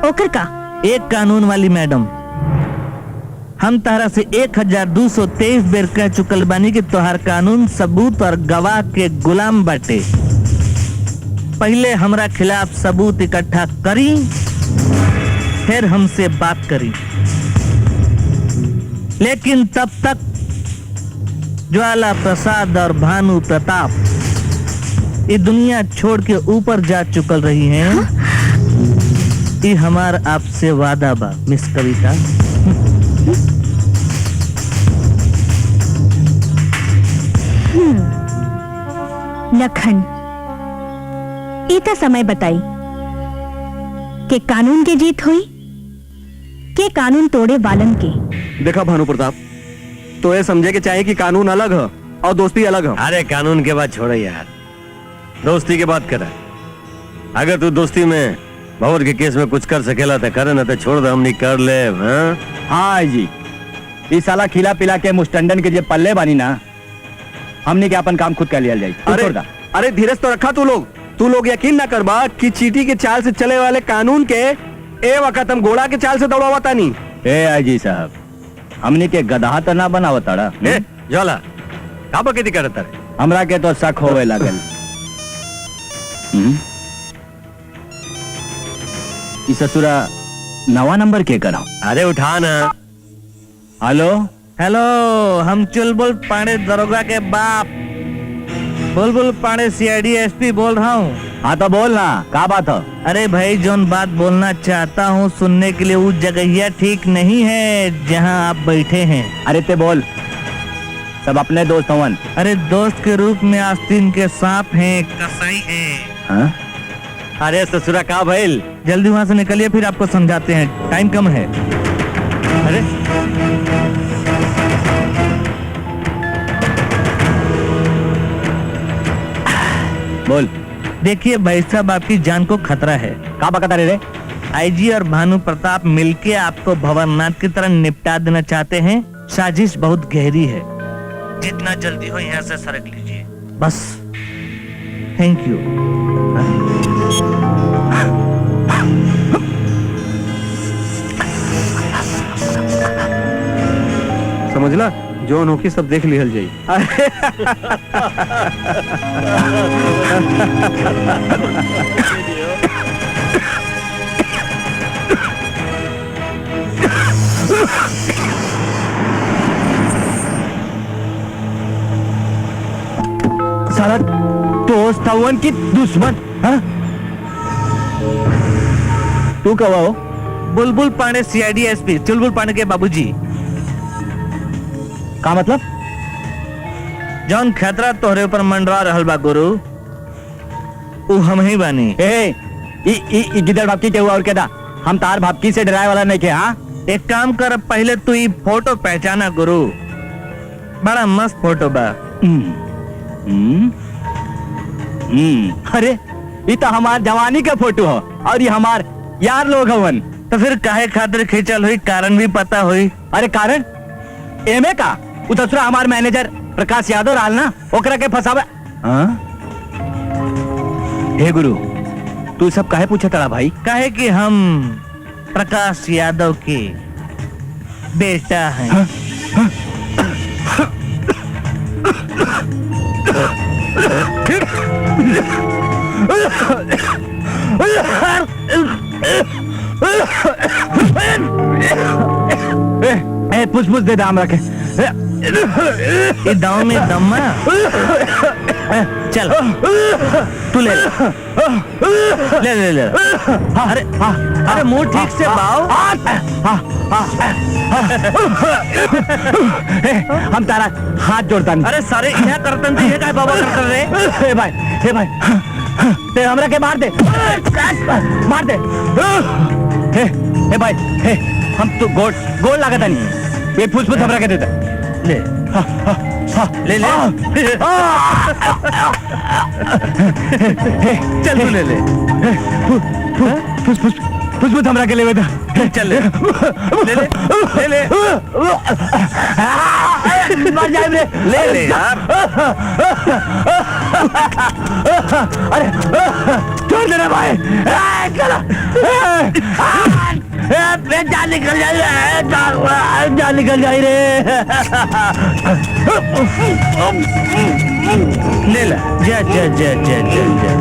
ओकर का? एक कानून वाली मैडम, हम तारा से 1223 बेर कह चुकल बानी कि तोहार कानून सबूत और गवाह के गुलाम बाटे। पहले हमरा खिलाफ सबूत इकट्ठा करी, फिर हमसे बात करी। लेकिन तब तक ज्वाला प्रसाद और भानु प्रताप ये दुनिया छोड़ के ऊपर जा चुकल रही हैं। ये हमार आपसे वादा बा मिस कविता। लखन, इतना समय बताई कि कानून के जीत हुई के कानून तोड़े वालन के। देखा भानु प्रताप, तो ये समझे कि चाहे कि कानून अलग है और दोस्ती अलग है। अरे कानून के बात छोड़े यार, दोस्ती की बात करे। अगर तू दोस्ती में भंवर के केस में कुछ कर सकेला तो करे, ना तो छोड़ दे, हमनी कर ले। हाँ जी, इस साला खिला पिला के मुस्टंडन के जे पल्ले बानी ना, हमने के अपन काम खुद कर लिया जाए। अरे धीरज तो रखा तू लोग यकीन ना करबा कि चीटी के चाल से चले वाले कानून के ए वक्त हम घोड़ा के चाल से दौड़ावता नहीं। ए आजी साहब, हमने के गधा तो ना बनावताड़ा। ज्वाला का बकैती करता रे? हमरा के तो शक होवे लागल। ई ससुरा नवा नंबर के करा? अरे उठा ना। हेलो हेलो, हम चुलबुल पांडे दरोगा के बाप बुलबुल पांडे सीआईडी एसपी बोल रहा हूँ। हाँ तो बोल ना, का बात है? अरे भाई, जोन बात बोलना चाहता हूँ सुनने के लिए, वो जगह ठीक नहीं है जहाँ आप बैठे हैं। अरे ते बोल, सब अपने दोस्त हवन। अरे दोस्त के रूप में आस्तीन के सांप हैं, कसाई हैं। हाँ? अरे ससुरा का भइल? जल्दी वहाँ से निकलिए, फिर आपको समझाते हैं, टाइम कम है। अरे बोल। देखिए भाई साहब, आपकी जान को खतरा है। का बकता रे? आईजी और भानु प्रताप मिलके आपको भंवरनाथ की तरह निपटा देना चाहते हैं। साजिश बहुत गहरी है, जितना जल्दी हो यहाँ से सरक लीजिए बस। Thank you. समझला, जोन होकी सब देख लिहल जाई। साला दोस्त हवन की दुश्मन? हाँ? तू कवा हो? बुलबुल पांडे सीआईडी एसपी, चुलबुल पांडे के बाबूजी। का मतलब? जौन खतरा तोहरे ऊपर मंडरा रहल बा गुरु, वो हम ही बानी। ए गिदड़ भापकी के हुआ और क्या? हम तार भापकी से डराए वाला नहीं के। हाँ, एक काम कर, पहले तू ये फोटो पहचाना गुरु, बड़ा मस्त फोटो बा। अरे ये तो हमार जवानी का फोटो है और ये हमार यार लोग हवन। तो फिर काहे खातिर खींचल हुई, कारण भी पता हुई? अरे कारण एमे का उतसरा हमार मैनेजर प्रकाश यादव रहल ना, ओकरा के फसावे। हाँ? हे गुरु, तू सब काहे पूछे तड़ा भाई? काहे कि हम प्रकाश यादव के बेटा हैं। हाँ? पुछ दे दाम रखे। ये दाव में दम्मा चल तू ले ले ले ले अरे अरे मुंह ठीक से बाओ हम तारा हाथ जोड़ता नहीं। अरे सारे यहाँ करतन थे क्या बाबा करतन रे हे भाई ते हमरा के मार दे मार दे। हे भाई हे हम तो गोल लागत नहीं ये फुसफुस हमरा के देता ले ले ले चल तू ले ले फुसफुस हमरा के लेवे था चल ले ले ले मर जाए रे ले ले यार अरे छोड़ देना भाई चलो जान निकल जाए जान निकल जाए रे ले ला जा जा जा जा जा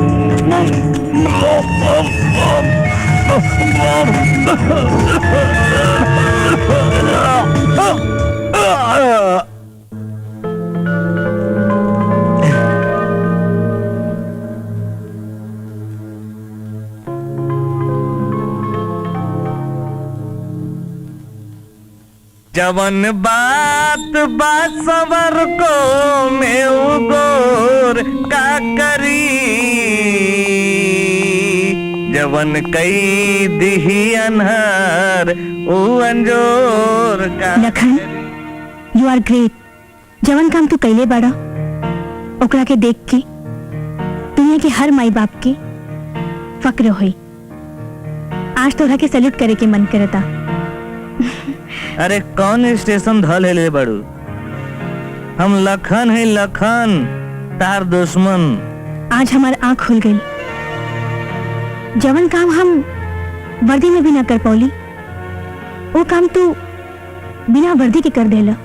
जवन बात बासवर को में उगोर का करी जवन कई दिही अनहर उ अंजोर का लखन यू आर ग्रेट। जवन काम तू कैले बाड़ा ओकरा के देख के दुनिया के हर माई बाप के फक्र होई। आज तोरा के सैल्यूट करे के मन करता। अरे कौन स्टेशन धल है ले बड़ू हम लखन है लखन तार दुश्मन। आज हमार आँख खुल गई। जवन काम हम वर्दी में भी ना कर पौली वो काम तू बिना वर्दी के कर देला।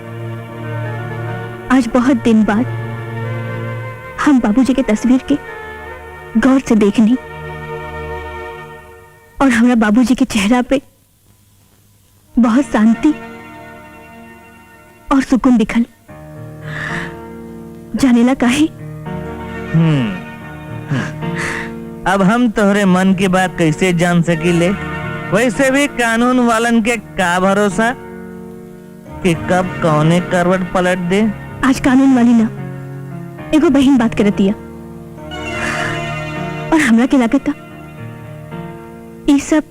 आज बहुत दिन बाद हम बाबूजी के तस्वीर के गौर से देखनी और हमारा बाबूजी के चेहरा पे बहुत शांति और सुकून दिखल। जानेला काहे? अब हम तोहरे मन की बात कैसे जान सकीले? वैसे भी कानून वालन के का भरोसा कि कब कौने करवट पलट दे। आज कानून वाली ना एगो बहन बात करतिया और हमरा के लागता ये सब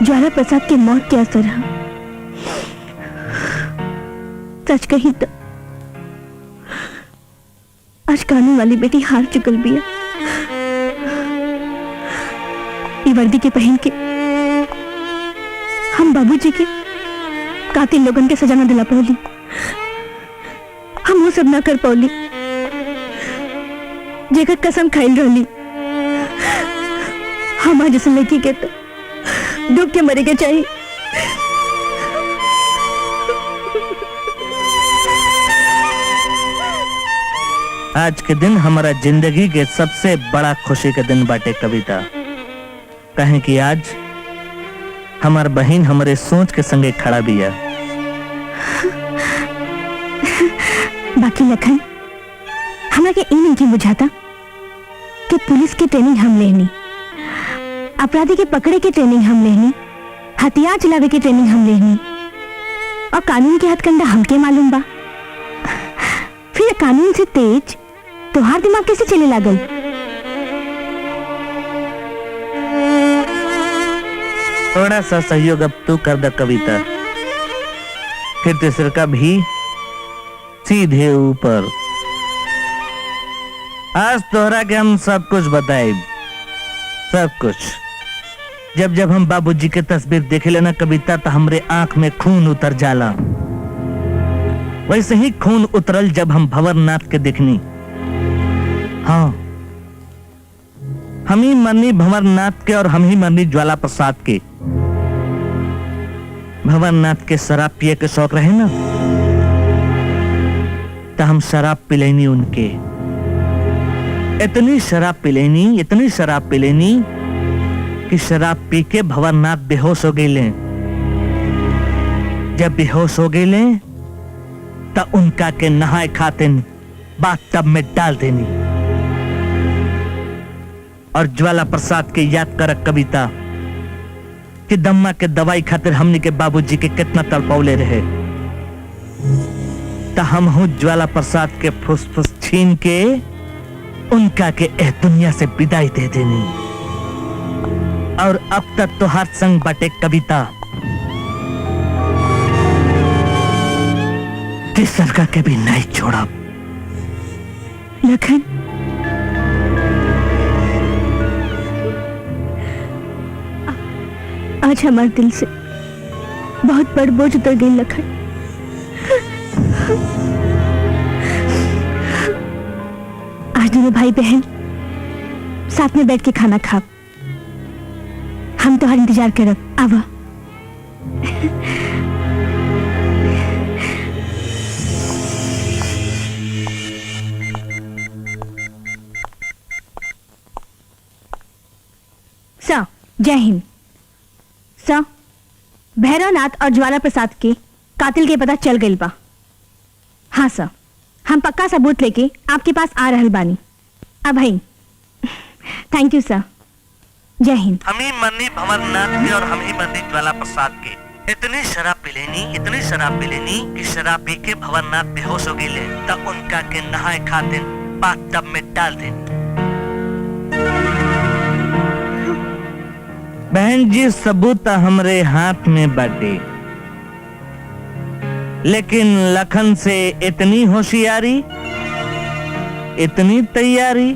ज्वाला प्रसाद के मौत के असर है। सच कही तो आज कानून वाली बेटी हार चुकल भी है। ये वर्दी के पहन के हम बाबूजी के कातिल लोगन के सजा न दिला पौली। हम वो सब ना कर पौली जेकर कसम खाइल रहली। हमारे जैसे लड़की के तो डूब के मरे के चाहिए। आज के दिन हमारा जिंदगी के सबसे बड़ा खुशी के दिन बाटे कविता। कहें कि आज हमार बहन हमारे सोच के संगे खड़ा भी है। बाकी लखन हमरा के इन नहीं बुझाता कि पुलिस की ट्रेनिंग हम लेनी, अपराधी के पकड़े की ट्रेनिंग हम लेनी, हथियार चलावे की ट्रेनिंग हम लेनी और कानून के हथकंडा हमके मालूम बा। फिर कानून से तेज तोहार दिमाग कैसे चले लागल? थोड़ा सा सहयोग अब तू कर दे कविता। फिर तीसरे का भी सीधे ऊपर। आज तोहरा के हम सब कुछ बताए, सब कुछ। जब जब हम बाबूजी के तस्वीर देखे लेना कविता तो हमरे आंख में खून उतर जाला। वैसे ही खून उतरल जब हम भंवरनाथ के देखनी। हाँ, हम ही मरनी भंवरनाथ के और हम ही मरनी ज्वाला प्रसाद के। भंवरनाथ के शराब पिए के शौक रहे ना, तो हम शराब पिलेनी उनके। इतनी शराब पिलेनी कि शराब पी के भंवरनाथ बेहोश हो गए। जब बेहोश हो गए तो उनका के नहाए खातिन बाथटब में डाल देनी। और ज्वाला प्रसाद के याद कर कविता कि दम्मा के दवाई खातिर हमनी के बाबूजी के कितना तड़पौले रहे, तो हम हूं ज्वाला प्रसाद के फुसफुस छीन के उनका के एह दुनिया से विदाई दे देनी। और अब तक तो हर संग बटे कविता तीसरा के भी नहीं छोड़ा। लखन, आज हमारे दिल से बहुत बड़ बोझ उतर गई लखन। आज दोनों भाई बहन साथ में बैठ के खाना खा। हम तो हर इंतजार करब। आवा। सर, जय हिंद। सर, भैरवनाथ और ज्वाला प्रसाद के कातिल के पता चल गई बा। हाँ सर, हम पक्का सबूत लेके आपके पास आ रहल बानी। अब भाई, थैंक यू सर। जय हिंद। हम ही मन्नी भंवरनाथ के और हम ही मन्नी ज्वाला प्रसाद के इतनी शराब पिलेनी कि शराब पी के भंवरनाथ बेहोश हो गए, तब उनका के नहाए खातिर बाथटब में डाल देनी। बहन जी, सबूत हमरे हाथ में बाटे, लेकिन लखन से इतनी होशियारी, इतनी तैयारी।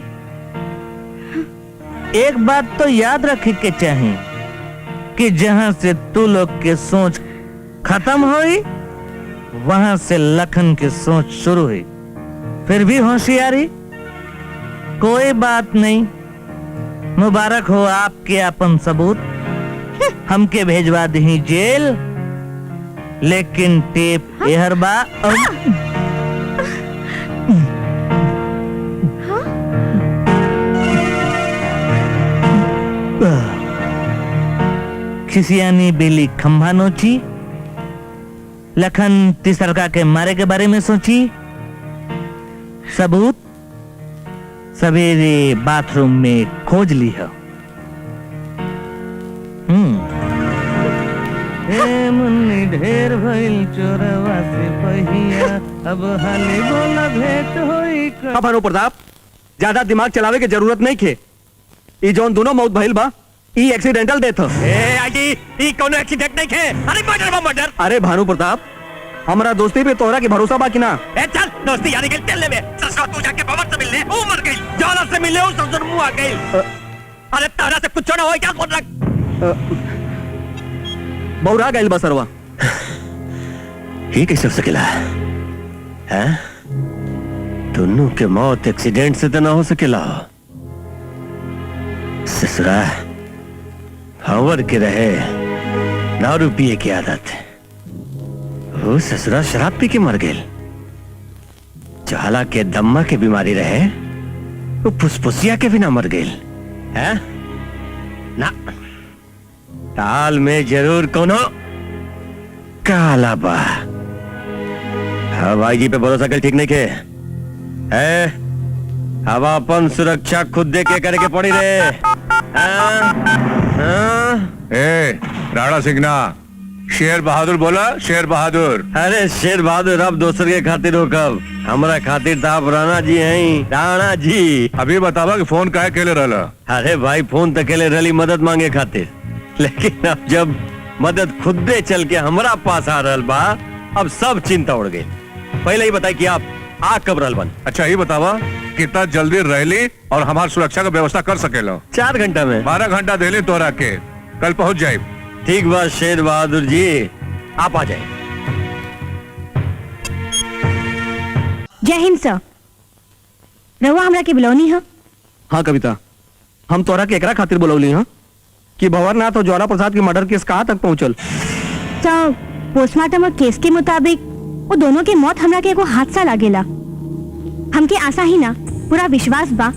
एक बात तो याद रखे के चाहिए कि जहां से तू लोग के सोच खत्म हुई, वहां से लखन की सोच शुरू हुई। फिर भी होशियारी। कोई बात नहीं, मुबारक हो आपके अपन सबूत। हमके भेजवा दी जेल, लेकिन टेप एहर बा। खिसियानी बेली खंभा नोची, लखन तिसरका के मारे के बारे में सोची। सबूत सवेरे बाथरूम में खोज ली है। मुन्नी ढेर भइल चोरवा से पहिया, अब हाले बोला भेंट होई। अब भानु प्रताप, ज्यादा दिमाग चलावे के जरूरत नहीं खे। ई जौन दोनों मौत भइल बा, ई एक्सीडेंटल डेथ है। ई कोनो एक्सीडेंट नहीं है। अरे मर्डर। अरे भानु प्रताप, हमारा दोस्ती पे तोहरा के भरोसा बा कि ना? चल दोस्ती यानी गई तेल में ससुर तू जाके भवन से मिलने, वो मर गई। जाला से मिलने वो ससुर मुंह आ गई। अरे तारा से कुछ ना हो क्या बोल रहा? बहुरा गइल बसरवा। ये कैसे हो सकेला है? दोनों के मौत एक्सीडेंट से तो ना हो सकेला। ससुरा हवर के रहे, दारू पिए की आदत। वो ससुरा शराब पी के मर गए। ज्वाला के दम्मा के बीमारी रहे, वो फुसफुसिया के भी ना मर गए है ना। ताल में जरूर कोनो काला बा। हवाई जी पे भरोसा कर ठीक नहीं के है। हवा अपन सुरक्षा खुद दे के करे के पड़ी रे। ए, राणा सिंगना, शेर बहादुर बोला, शेर बहादुर। अरे शेर बहादुर अब दोसर के खातिर हो कब? हमारा खातिर तो आप राणा जी हैं। राणा जी अभी बतावा कि फोन काहे केले रहला? अरे भाई फोन तो केले रही मदद मांगे खातिर, लेकिन अब जब मदद खुद दे चल के हमारा पास आ रहल बा, अब सब चिंता उड़ गई। पहले ही बताई कि आप आ कब रहल बन। अच्छा ये बतावा कितना जल्दी रैली और हमारी सुरक्षा का व्यवस्था कर सकेला? 4 घंटा में। 12 घंटा देले तोरा के, कल पहुंच जाए। ठीक बात शेर बहादुर जी, आप आ जाए। जय हिंद सर। रहुआ हमरा के बुलौनी है? हाँ कविता, हम तोरा के एकरा खातिर बुलौली हाँ कि भंवरनाथ और ज्वाला प्रसाद के मर्डर केस कहाँ तक पहुंचल? सर, पोस्टमार्टम और केस के मुताबिक वो दोनों के मौत हमरा के एगो हादसा लागेला। हमके आशा ही ना पूरा विश्वास बा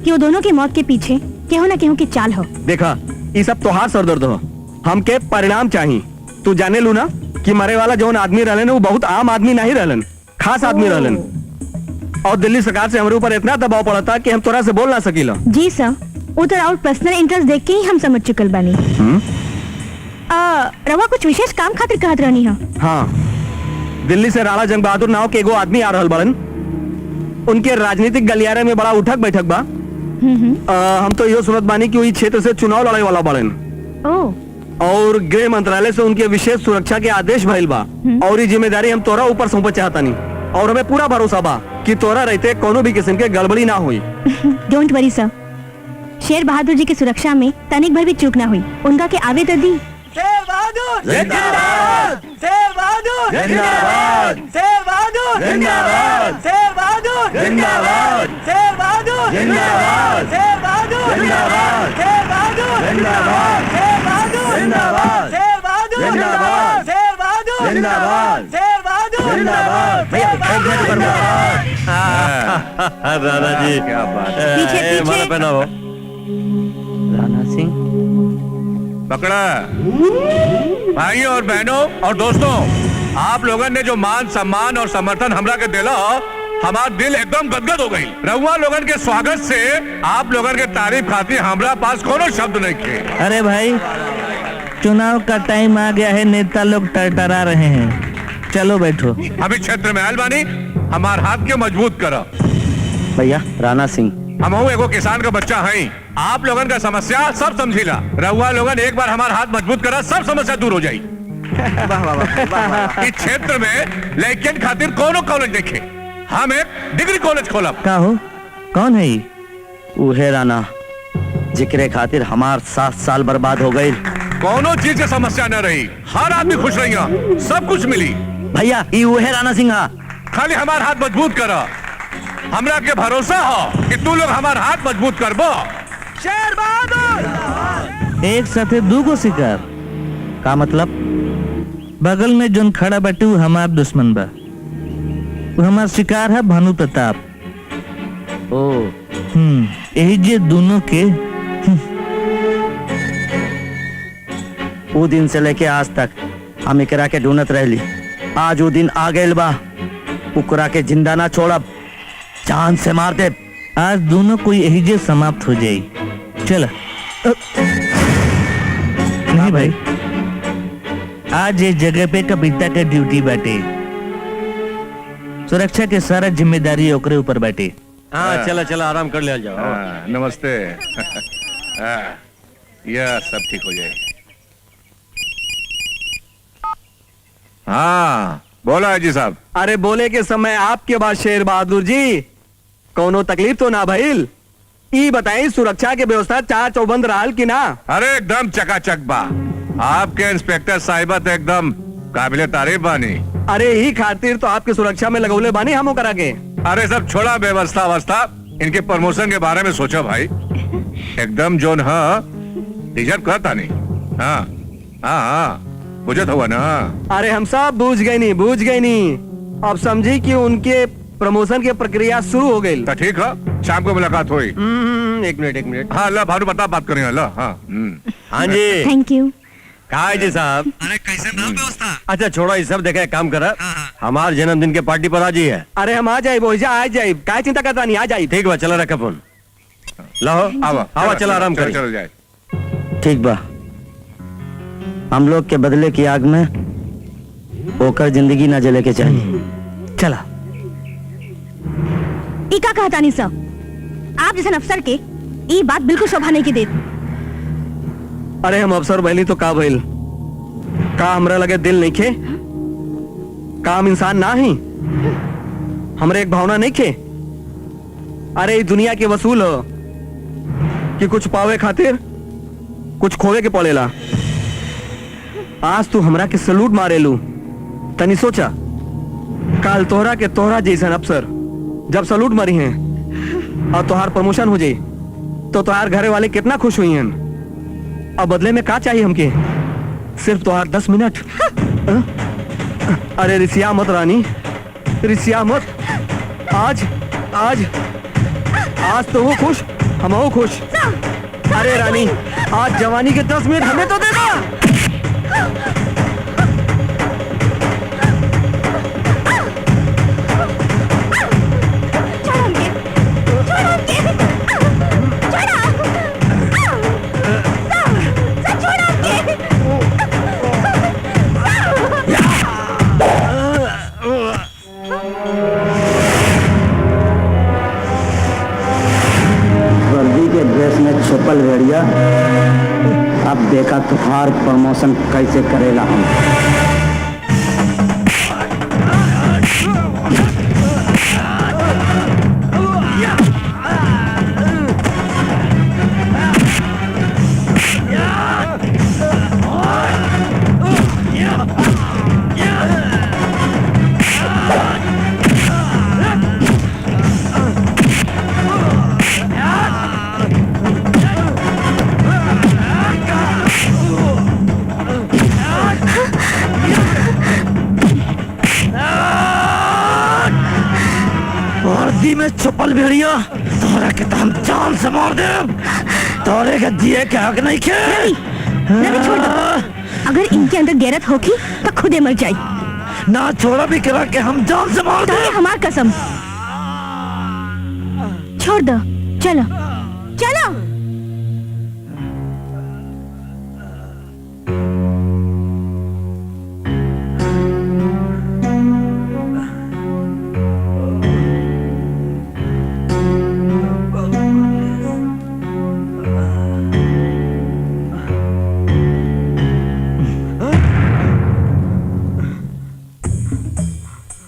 कि वो दोनों के मौत के पीछे केहू ना केहू की चाल हो। देखा, ये सब तोहार सरदर्द हो, हमके परिणाम चाहिए। तू जाने लू ना कि मरे वाला जौन आदमी रहलन वो बहुत आम आदमी नहीं रहलन। खास आदमी रहलन और दिल्ली सरकार से हमारे ऊपर इतना दबाव पड़ा था कि हम तोरा से बोल ना सकीला। जी सर, उधर और पर्सनल इंटरेस्ट देख के ही हम समझ चुकल बानी। रवा कुछ विशेष काम खातिर कहत रहनी है। हाँ, दिल्ली से राणा जंग बहादुर नाव के एगो आदमी आ रहल बड़न। उनके राजनीतिक गलियारे में बड़ा उठक बैठक बा। हम तो यो सुनत बानी कि वही क्षेत्र से चुनाव लड़े वाला बड़न और गृह मंत्रालय से उनके विशेष सुरक्षा के आदेश भइल बा और ये जिम्मेदारी हम तोरा ऊपर सौंपे चाहतानी और हमें पूरा भरोसा बा कि तोरा रहते कोनो भी किस्म के गड़बड़ी ना हुई। डोंट वरी सर, शेर बहादुर जी की सुरक्षा में तनिक भर भी चूक ना हुई। उनका के आवे तो दी। शेर बहादुर जिंदाबाद, शेर बहादुर जिंदाबाद, शेर बहादुर जिंदाबाद, शेर बहादुर जिंदाबाद, शेर बहादुर जिंदाबाद, शेर बहादुर जिंदाबाद, शेर बहादुर जिंदाबाद, शेर बहादुर जिंदाबाद, शेर बहादुर जिंदाबाद, शेर बहादुर जिंदाबाद, शेर बहादुर जिंदाबाद, शेर बहादुर जिंदाबाद। दादा जी क्या बात है। पीछे पीछे पहना हो राणा सिंह, पकड़ा। भाइयों और बहनों और दोस्तों, आप लोगों ने जो मान सम्मान और समर्थन हमरा के दिला, हमारा दिल एकदम गदगद हो गई। रउआ लोगन के स्वागत से आप लोगन के तारीफ खातिर हमरा पास कोनो शब्द नहीं थे। अरे भाई, चुनाव का टाइम आ गया है, नेता लोग टरटरा रहे हैं, चलो बैठो। हम इस क्षेत्र में आयल बानी, हमार हाथ के मजबूत करा। भैया राणा सिंह, हम एगो किसान का बच्चा है। आप लोगन का समस्या सब समझीला। रउआ लोगन एक बार हमारा हाथ मजबूत करा, सब समस्या दूर हो जाई। इस क्षेत्र में लड़कियन खातिर कोनो कॉलेज देखे, हम एक डिग्री कॉलेज खोलब। का हो, कौन है ये? उहे राणा जिक्रे खातिर हमार 7 साल बर्बाद हो गई। कोनो चीज की समस्या न रही, हर आदमी खुश रही, सब कुछ मिली। भैया ये उहे राणा सिंह हा। खाली हमारा हाथ मजबूत करा। हमरा के भरोसा हो कि तू लोग हमारा हाथ मजबूत करबो। शेर बहादुर एक साथे दूगो शिकार का मतलब? बगल में जोन खड़ा बाटे वो हमार दुश्मन बा, वो हमार शिकार है भानु प्रताप। ओ यही जे दोनों के वो दिन से लेके आज तक हम एकरा के ढूंढत रहली। आज वो दिन आ गइल बा, उकरा के जिंदा ना छोड़ब, जान से मार दे। आज दोनों को यही जे समाप्त हो जाए। चल नहीं भाई, आज इस जगह पे कविता का ड्यूटी बाटे, सुरक्षा के सारा जिम्मेदारी ओकरे ऊपर बाटे। हाँ चला चला आराम कर ले जाओ। नमस्ते। यह सब ठीक हो जाए। हाँ बोला जी साहब। अरे बोले के समय आपके बाद शेर बहादुर जी, कोनो तकलीफ तो ना भइल? ई बताई सुरक्षा के व्यवस्था चार चौबंद रहल कि ना? अरे एकदम चकाचक बा। आपके इंस्पेक्टर साहिबा तो एकदम काबिले तारीफ बानी। अरे ही खातिर तो आपकी सुरक्षा में लगौले बानी हम करा के। अरे सब छोड़ा व्यवस्था अवस्था, इनके प्रमोशन के बारे में सोचो भाई। एकदम जोन हाँ डिजर्व करता नहीं। हाँ हाँ हाँ बुझत हुआ ना। अरे हम सब बूझ गए नहीं। अब समझी कि उनके प्रमोशन की प्रक्रिया शुरू हो गई। तो ठीक है, शाम को मुलाकात हुई। एक मिनट। हाँ अल्लाह भानु प्रताप बात करें। अल्लाह हाँ हाँ जी थैंक यू। कहा है जी साहब? अरे कैसे व्यवस्था? अच्छा छोड़ो ये सब, देखा काम करा। हमारे जन्मदिन के पार्टी पर आ जी है। अरे हम आ जाए, आ जाए, काय चिंता करता नहीं, आ जाए। ठीक बा, चला रखा फोन। लाओ आवा चला आराम करें। चल जाए। ठीक बा, हम लोग के बदले की आग में होकर जिंदगी ना जले के चाहिए। चला। इका कहता नहीं सर, आप जैसे अफसर के ये बात बिल्कुल शोभा नहीं की देत। अरे हम अफसर भइली तो का भइल? का हमरा लगे दिल नहीं खे? का हम इंसान ना ही? हमरे एक भावना नहीं खे? अरे ये दुनिया के वसूल हो कि कुछ पावे खातिर कुछ खोवे के पड़ेला। आज तू हमरा के सलूट मारेलू, तनी सोचा काल तोहरा के तोहरा जैसन अफसर जब सलूट मरी हैं और तोहार प्रमोशन हो जाई तो तोहार घरे वाले कितना खुश हुई हैं। अब बदले में का चाहिए हमके? सिर्फ तोहार 10 मिनट। अरे रिसिया मत रानी, रिसिया मत। आज आज आज तो वो खुश, हम हो खुश। अरे रानी, आज जवानी के 10 मिनट हमें तो दे दो। छुपल भेड़िया, अब देखा तुहार प्रमोशन कैसे करेला हम। वर्दी में छुपल भेड़िया, तोरा के तो हम जान से मार दे। तोरे के दिए के हक नहीं के। रवि छोड़ दो। अगर इनके अंदर गैरत होगी तो खुदे मर जाए। ना छोड़ा भी करा के हम जान से मार दे। हमार कसम। छोड़ दो, चलो चलो।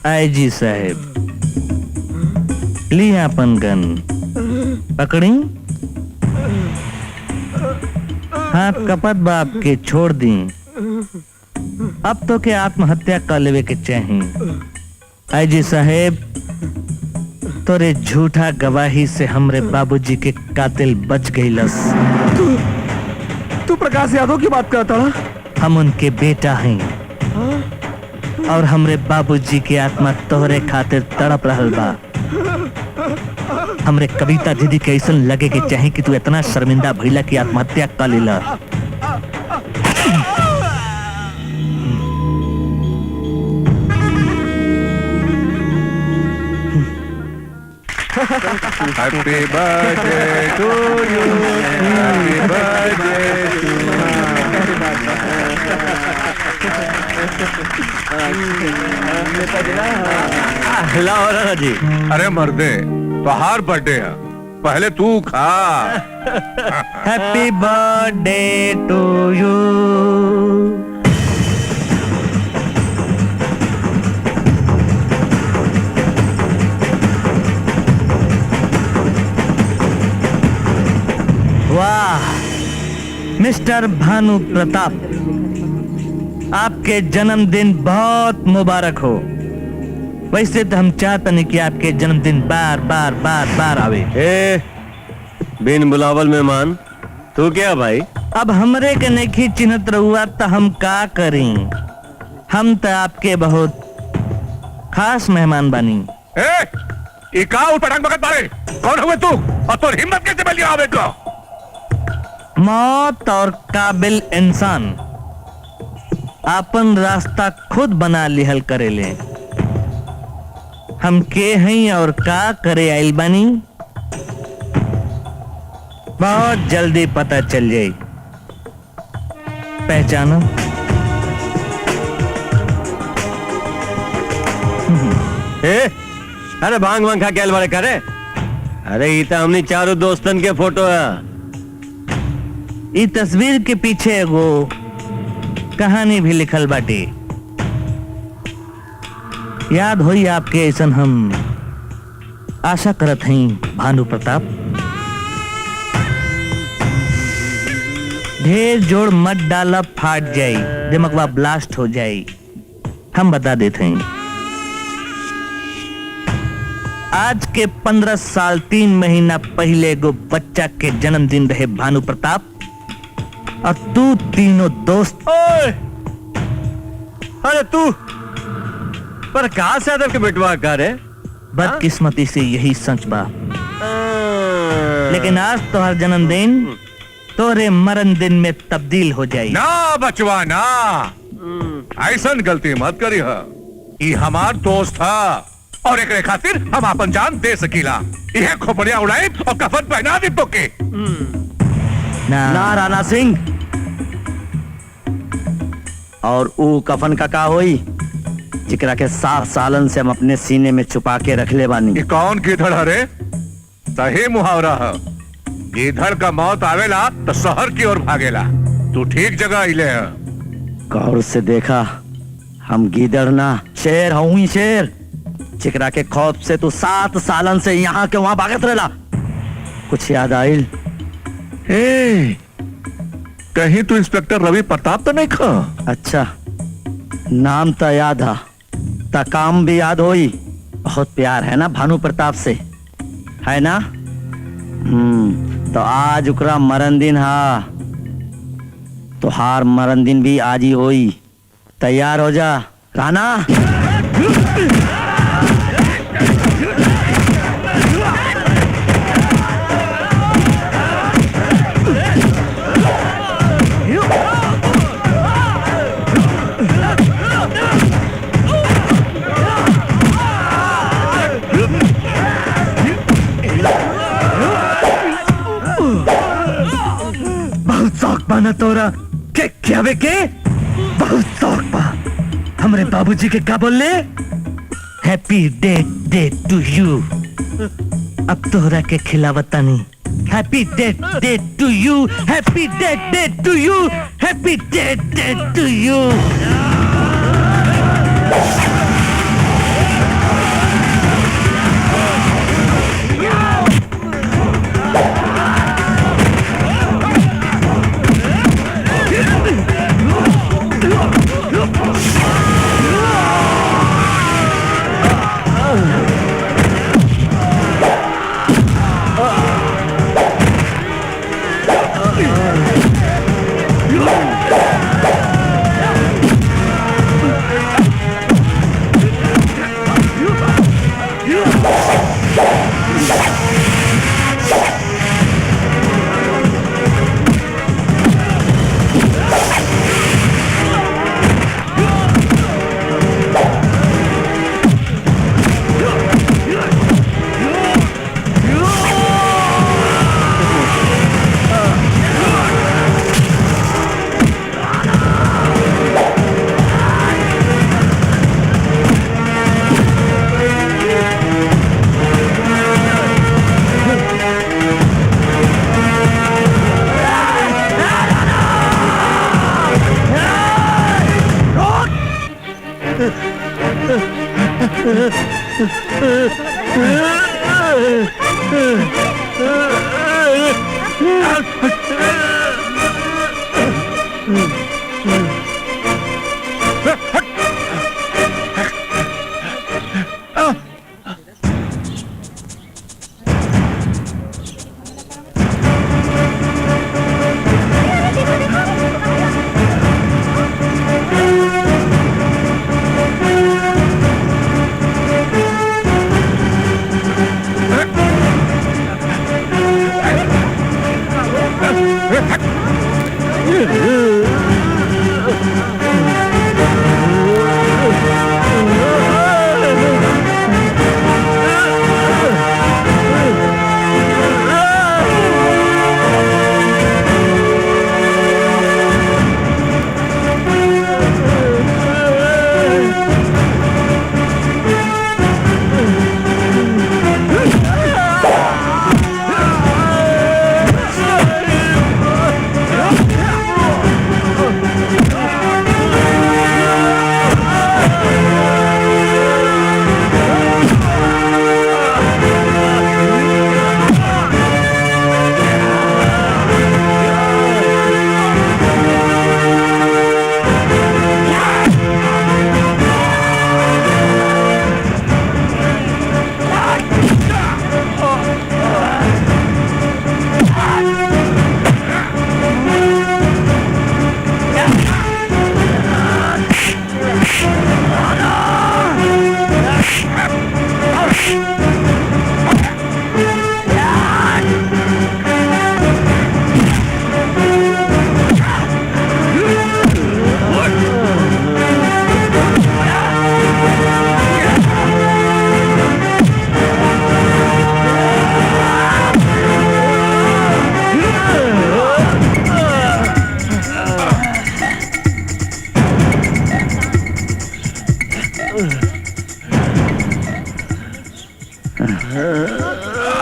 आईजी साहब, ली अपन गन पकड़ी, हाथ कपत बाप के छोड़ दी। अब तो के आत्महत्या कर लेवे के चाहिए। आईजी साहब, तोरे झूठा गवाही से हमरे बाबूजी के कातिल बच गईलस। तू प्रकाश यादव की बात करता ना? हम उनके बेटा हैं और हमरे बाबूजी की आत्मा तोहरे खातिर तड़प रहल बा। हमरे कविता दीदी के ऐसन लगे के चाहे कि तू इतना शर्मिंदा भइला की आत्महत्या कर लेला। Happy birthday to you, happy birthday to Lao ji. अरे मर्दे, बाहर बर्थडे है, पहले तू खा। Happy birthday to you. वाह मिस्टर भानु प्रताप, आपके जन्मदिन बहुत मुबारक हो। वैसे तो हम चाहते नहीं कि आपके जन्मदिन बार बार बार बार आवे। ए, बिन बुलावल मेहमान, तू क्या भाई? अब हमरे के नहीं चिन्हत रहुआ तो हम का करें? हम तो आपके बहुत खास मेहमान बानी। ये का उठपटांग बकत बारे? कौन हुए तू और तोर हिम्मत कैसे मिली आवे को? मौत और काबिल इंसान अपन रास्ता खुद बना लिहल करेले। हम के हैं और का करे आइल बानी, बहुत जल्दी पता चल जाए। पहचानो? अरे भांग वांग खा के बड़े करे। अरे ये तो हमने चारों दोस्तन के फोटो है। इस तस्वीर के पीछे एगो कहानी भी लिखल बाटे। याद होई आपके ऐसन हम आशा करत हई भानु प्रताप। ढेर जोड़ मत डाला, फाट जाई, दिमकवा ब्लास्ट हो जाई। हम बता देते हैं, आज के 15 साल 3 महीना पहले गो बच्चा के जन्मदिन रहे भानु प्रताप, और तू तीनों दोस्त। ओए! अरे तू प्रकाश यादव के बेटवा का रे? बदकिस्मती से यही सच बा, लेकिन आज तो हर जन्मदिन तोरे मरण दिन में तब्दील हो जाए। ना बचवा ना, ऐसा गलती मत करी है। ये हमार दोस्त था और एक खातिर हम अपन जान दे सकीला। यह खोपड़िया उड़ाई और कफन पहना दी तो के। ना राणा सिंह, और ऊ कफन का होई जिकरा के 7 सालन से हम अपने सीने में छुपा के रख ले बानी। ये कौन की धड़ रे? सही मुहावरा है, गीधड़ का मौत आवेला तो शहर की ओर भागेला। तू ठीक जगह आइले है। गौर से देखा, हम गीदड़ ना शेर हूँ ही शेर। चिकरा के खौफ से तू 7 सालन से यहाँ के वहां भागत रहला। कुछ याद आइल? ए, कहीं तू इंस्पेक्टर रवि प्रताप तो नहीं खा? अच्छा, नाम तो याद है, ता काम भी याद होई। बहुत प्यार है ना भानु प्रताप से, है ना? तो आज उकरा मरण दिन हा, तो हार मरण दिन भी आज ही होई। तैयार हो जा राणा। बहुत शौक पाना तोरा के क्या बे के? बहुत शौक पा। हमरे बाबूजी के क्या बोले? Happy day to you. अब तोहरा के खिलावता नहीं। Happy day to you, happy day to you, happy day to you.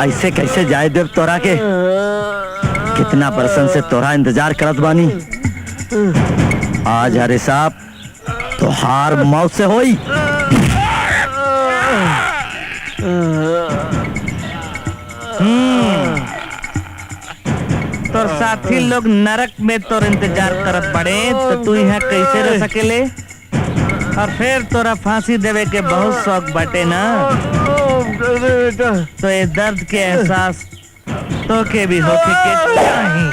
ऐसे कैसे जाए देव तोरा के? कितना बरसन से तोहरा इंतजार करत बानी। आज हरे साहब तोहार मौत से होई। तोर साथी लोग नरक में तोर इंतजार करत पड़े तो तू यहाँ कैसे रह सकेले? और फिर तोरा फांसी देवे के बहुत शौक बाटे ना, तो ये दर्द के एहसास तो के भी होके के चाहिए।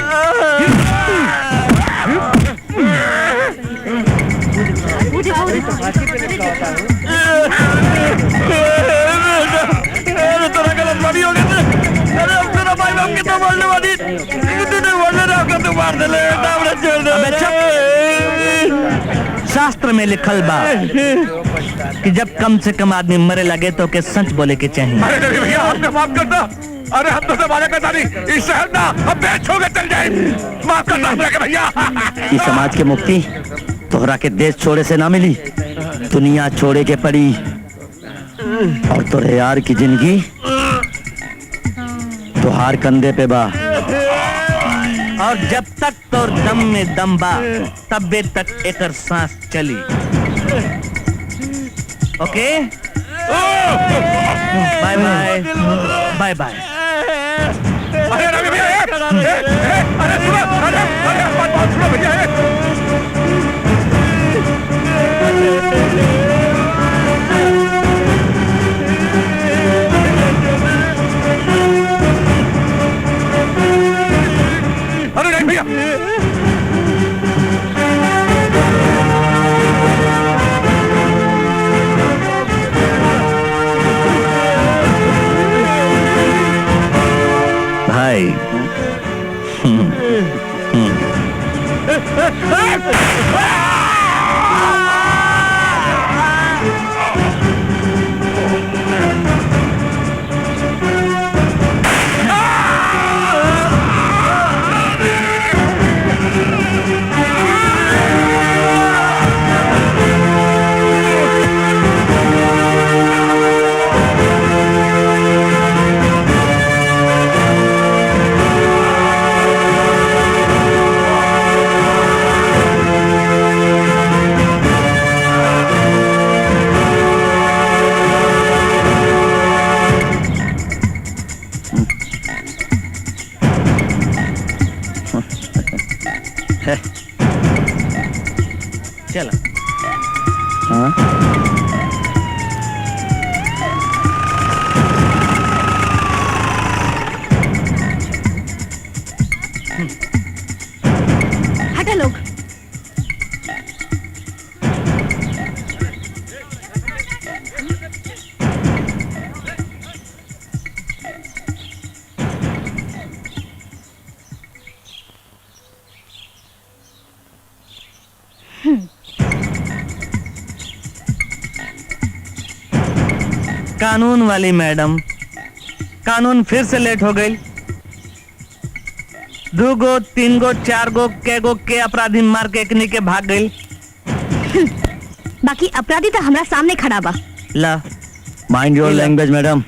तोरा गलत बानी हो गया। अरे अब तेरा भाई बाप कितना मारने वाली तूने बोलने ना होगा तू मार दे ले दावड़ा छोड़ दे। अबे चुप। शास्त्र में लिखल बा कि जब कम से कम आदमी मरे लगे तो के सच बोले के चाहिए। अरे नहीं भैया हमने माफ कर दो। अरे हम तो से मारे का नहीं इस शहर ना हम बेच हो गए चल जाए। माफ कर दो भैया। इस समाज के मुक्ति तोहरा के देश छोड़े से ना मिली, दुनिया छोड़े के पड़ी। और तोरे यार की जिंदगी तोहार कंधे पे बा। और जब तक तोर दम में दम बा तबे तक एकर सांस चली। ओके बाय बाय बाय बाय। अरे रवि भैया अरे सुनो अरे बात सुनो भैया। अरे नहीं भैया भाई चलो। हाँ? हटा लोग। कानून वाली मैडम, कानून फिर से लेट हो गई। 2 गो 3 गो 4 गो के अपराधी मार के एकनी के भाग गई। बाकी अपराधी तो हमरा सामने खड़ा बा। ला माइंड योर लैंग्वेज मैडम।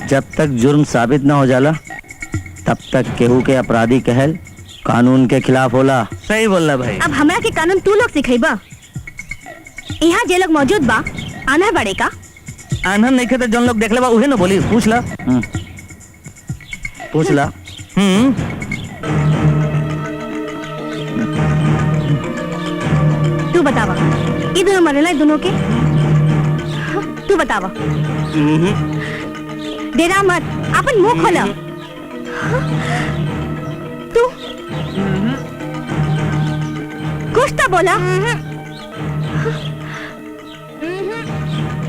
जब तक जुर्म साबित ना हो जाला तब तक केहू के अपराधी कहल कानून के खिलाफ होला। सही बोला भाई। अब हमरा के कानून तू लोग सिखेबा। यहाँ जे लोग मौजूद बा आना बड़े का आनंद नहीं खेते जौन लोग देख ले बा उहे न बोली। पूछ ला पूछ ला। तू बतावा ये दोनों मरेला दोनों के। हाँ, तू बतावा। डेरा मत अपन मुंह खोला। हाँ, तू कुछ तो बोला।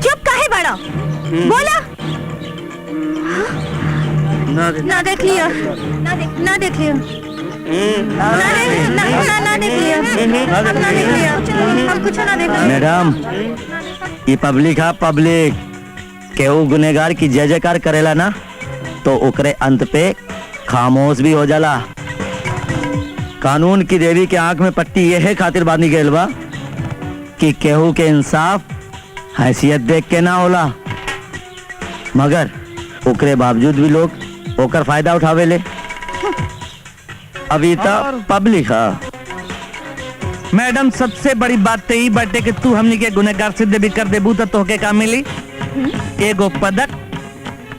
चुप काहे बड़ा बोला। ना देख लिया ना देख लिया ना देख लिया हम कुछ ना देख लिया। मैडम ये पब्लिक है पब्लिक। केहू गुनेगार की जय जयकार करेला ना तो ओकरे अंत पे खामोश भी हो जाला। कानून की देवी के आंख में पट्टी यह खातिर बांधी गई बा कि केहू के इंसाफ हैसियत देख के ना होला, मगर ओकरे बावजूद भी लोग ओकर फायदा उठावे ले। अभी तक पब्लिक है। मैडम सबसे बड़ी बात तो ई बाटे कि तू हमनी के गुनहगार सिद्ध भी कर देबू तो तोहके का मिली? एगो पदक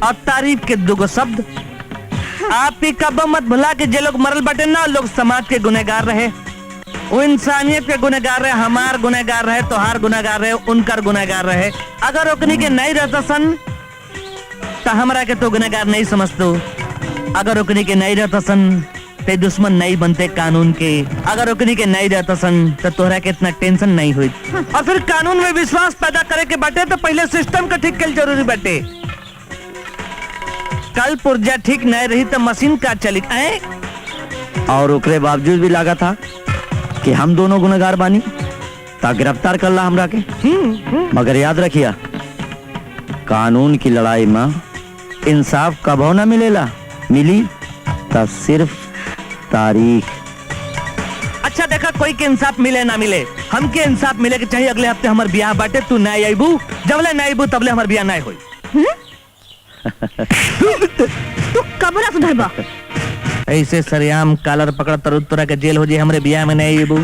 और तारीफ के दुगो शब्द। आप ही कब मत भुला के जे लोग मरल बाटे ना, लोग समाज के गुनहगार रहे, वो इंसानियत के गुनहगार रहे, हमार गुनहगार रहे, तोहार गुनहगार रहे, उनकर गुनहगार रहे। अगर ओकनी के नहीं रहता सन तो हमरा के तो गुनहगार नहीं समझतो। अगर ओकनी के नहीं रहता सन ते दुश्मन नहीं बनते कानून के। अगर ओकनी के नहीं रहता सन तो तोहरा के इतना टेंशन नहीं हुई। और फिर कानून में विश्वास पैदा करे के बाटे तो पहले सिस्टम का ठीक कल जरूरी बाटे। कल पुर्जा ठीक नहीं रही तो मशीन का चली आए। और ओकरे बावजूद भी लगा था कि हम दोनों गुनहगार बानी ता गिरफ्तार कर ला हमरा के। मगर याद रखिया, कानून की लड़ाई में इंसाफ कबो ना मिलेला, मिली तब सिर्फ तारीख। अच्छा देखा, कोई के इंसाफ मिले ना मिले, हमके इंसाफ मिले के चाहिए। अगले हफ्ते हमार ब्याह बाटे, तू नहीं आईबू, जबले नहीं आईबू तबले हमार ब्याह नहीं होई। तू कब ना सुधरबा? ऐसे सरेआम कालर पकड़ तर तोरा के जेल हो जाए, हमरे ब्याह में नहीं आईबू।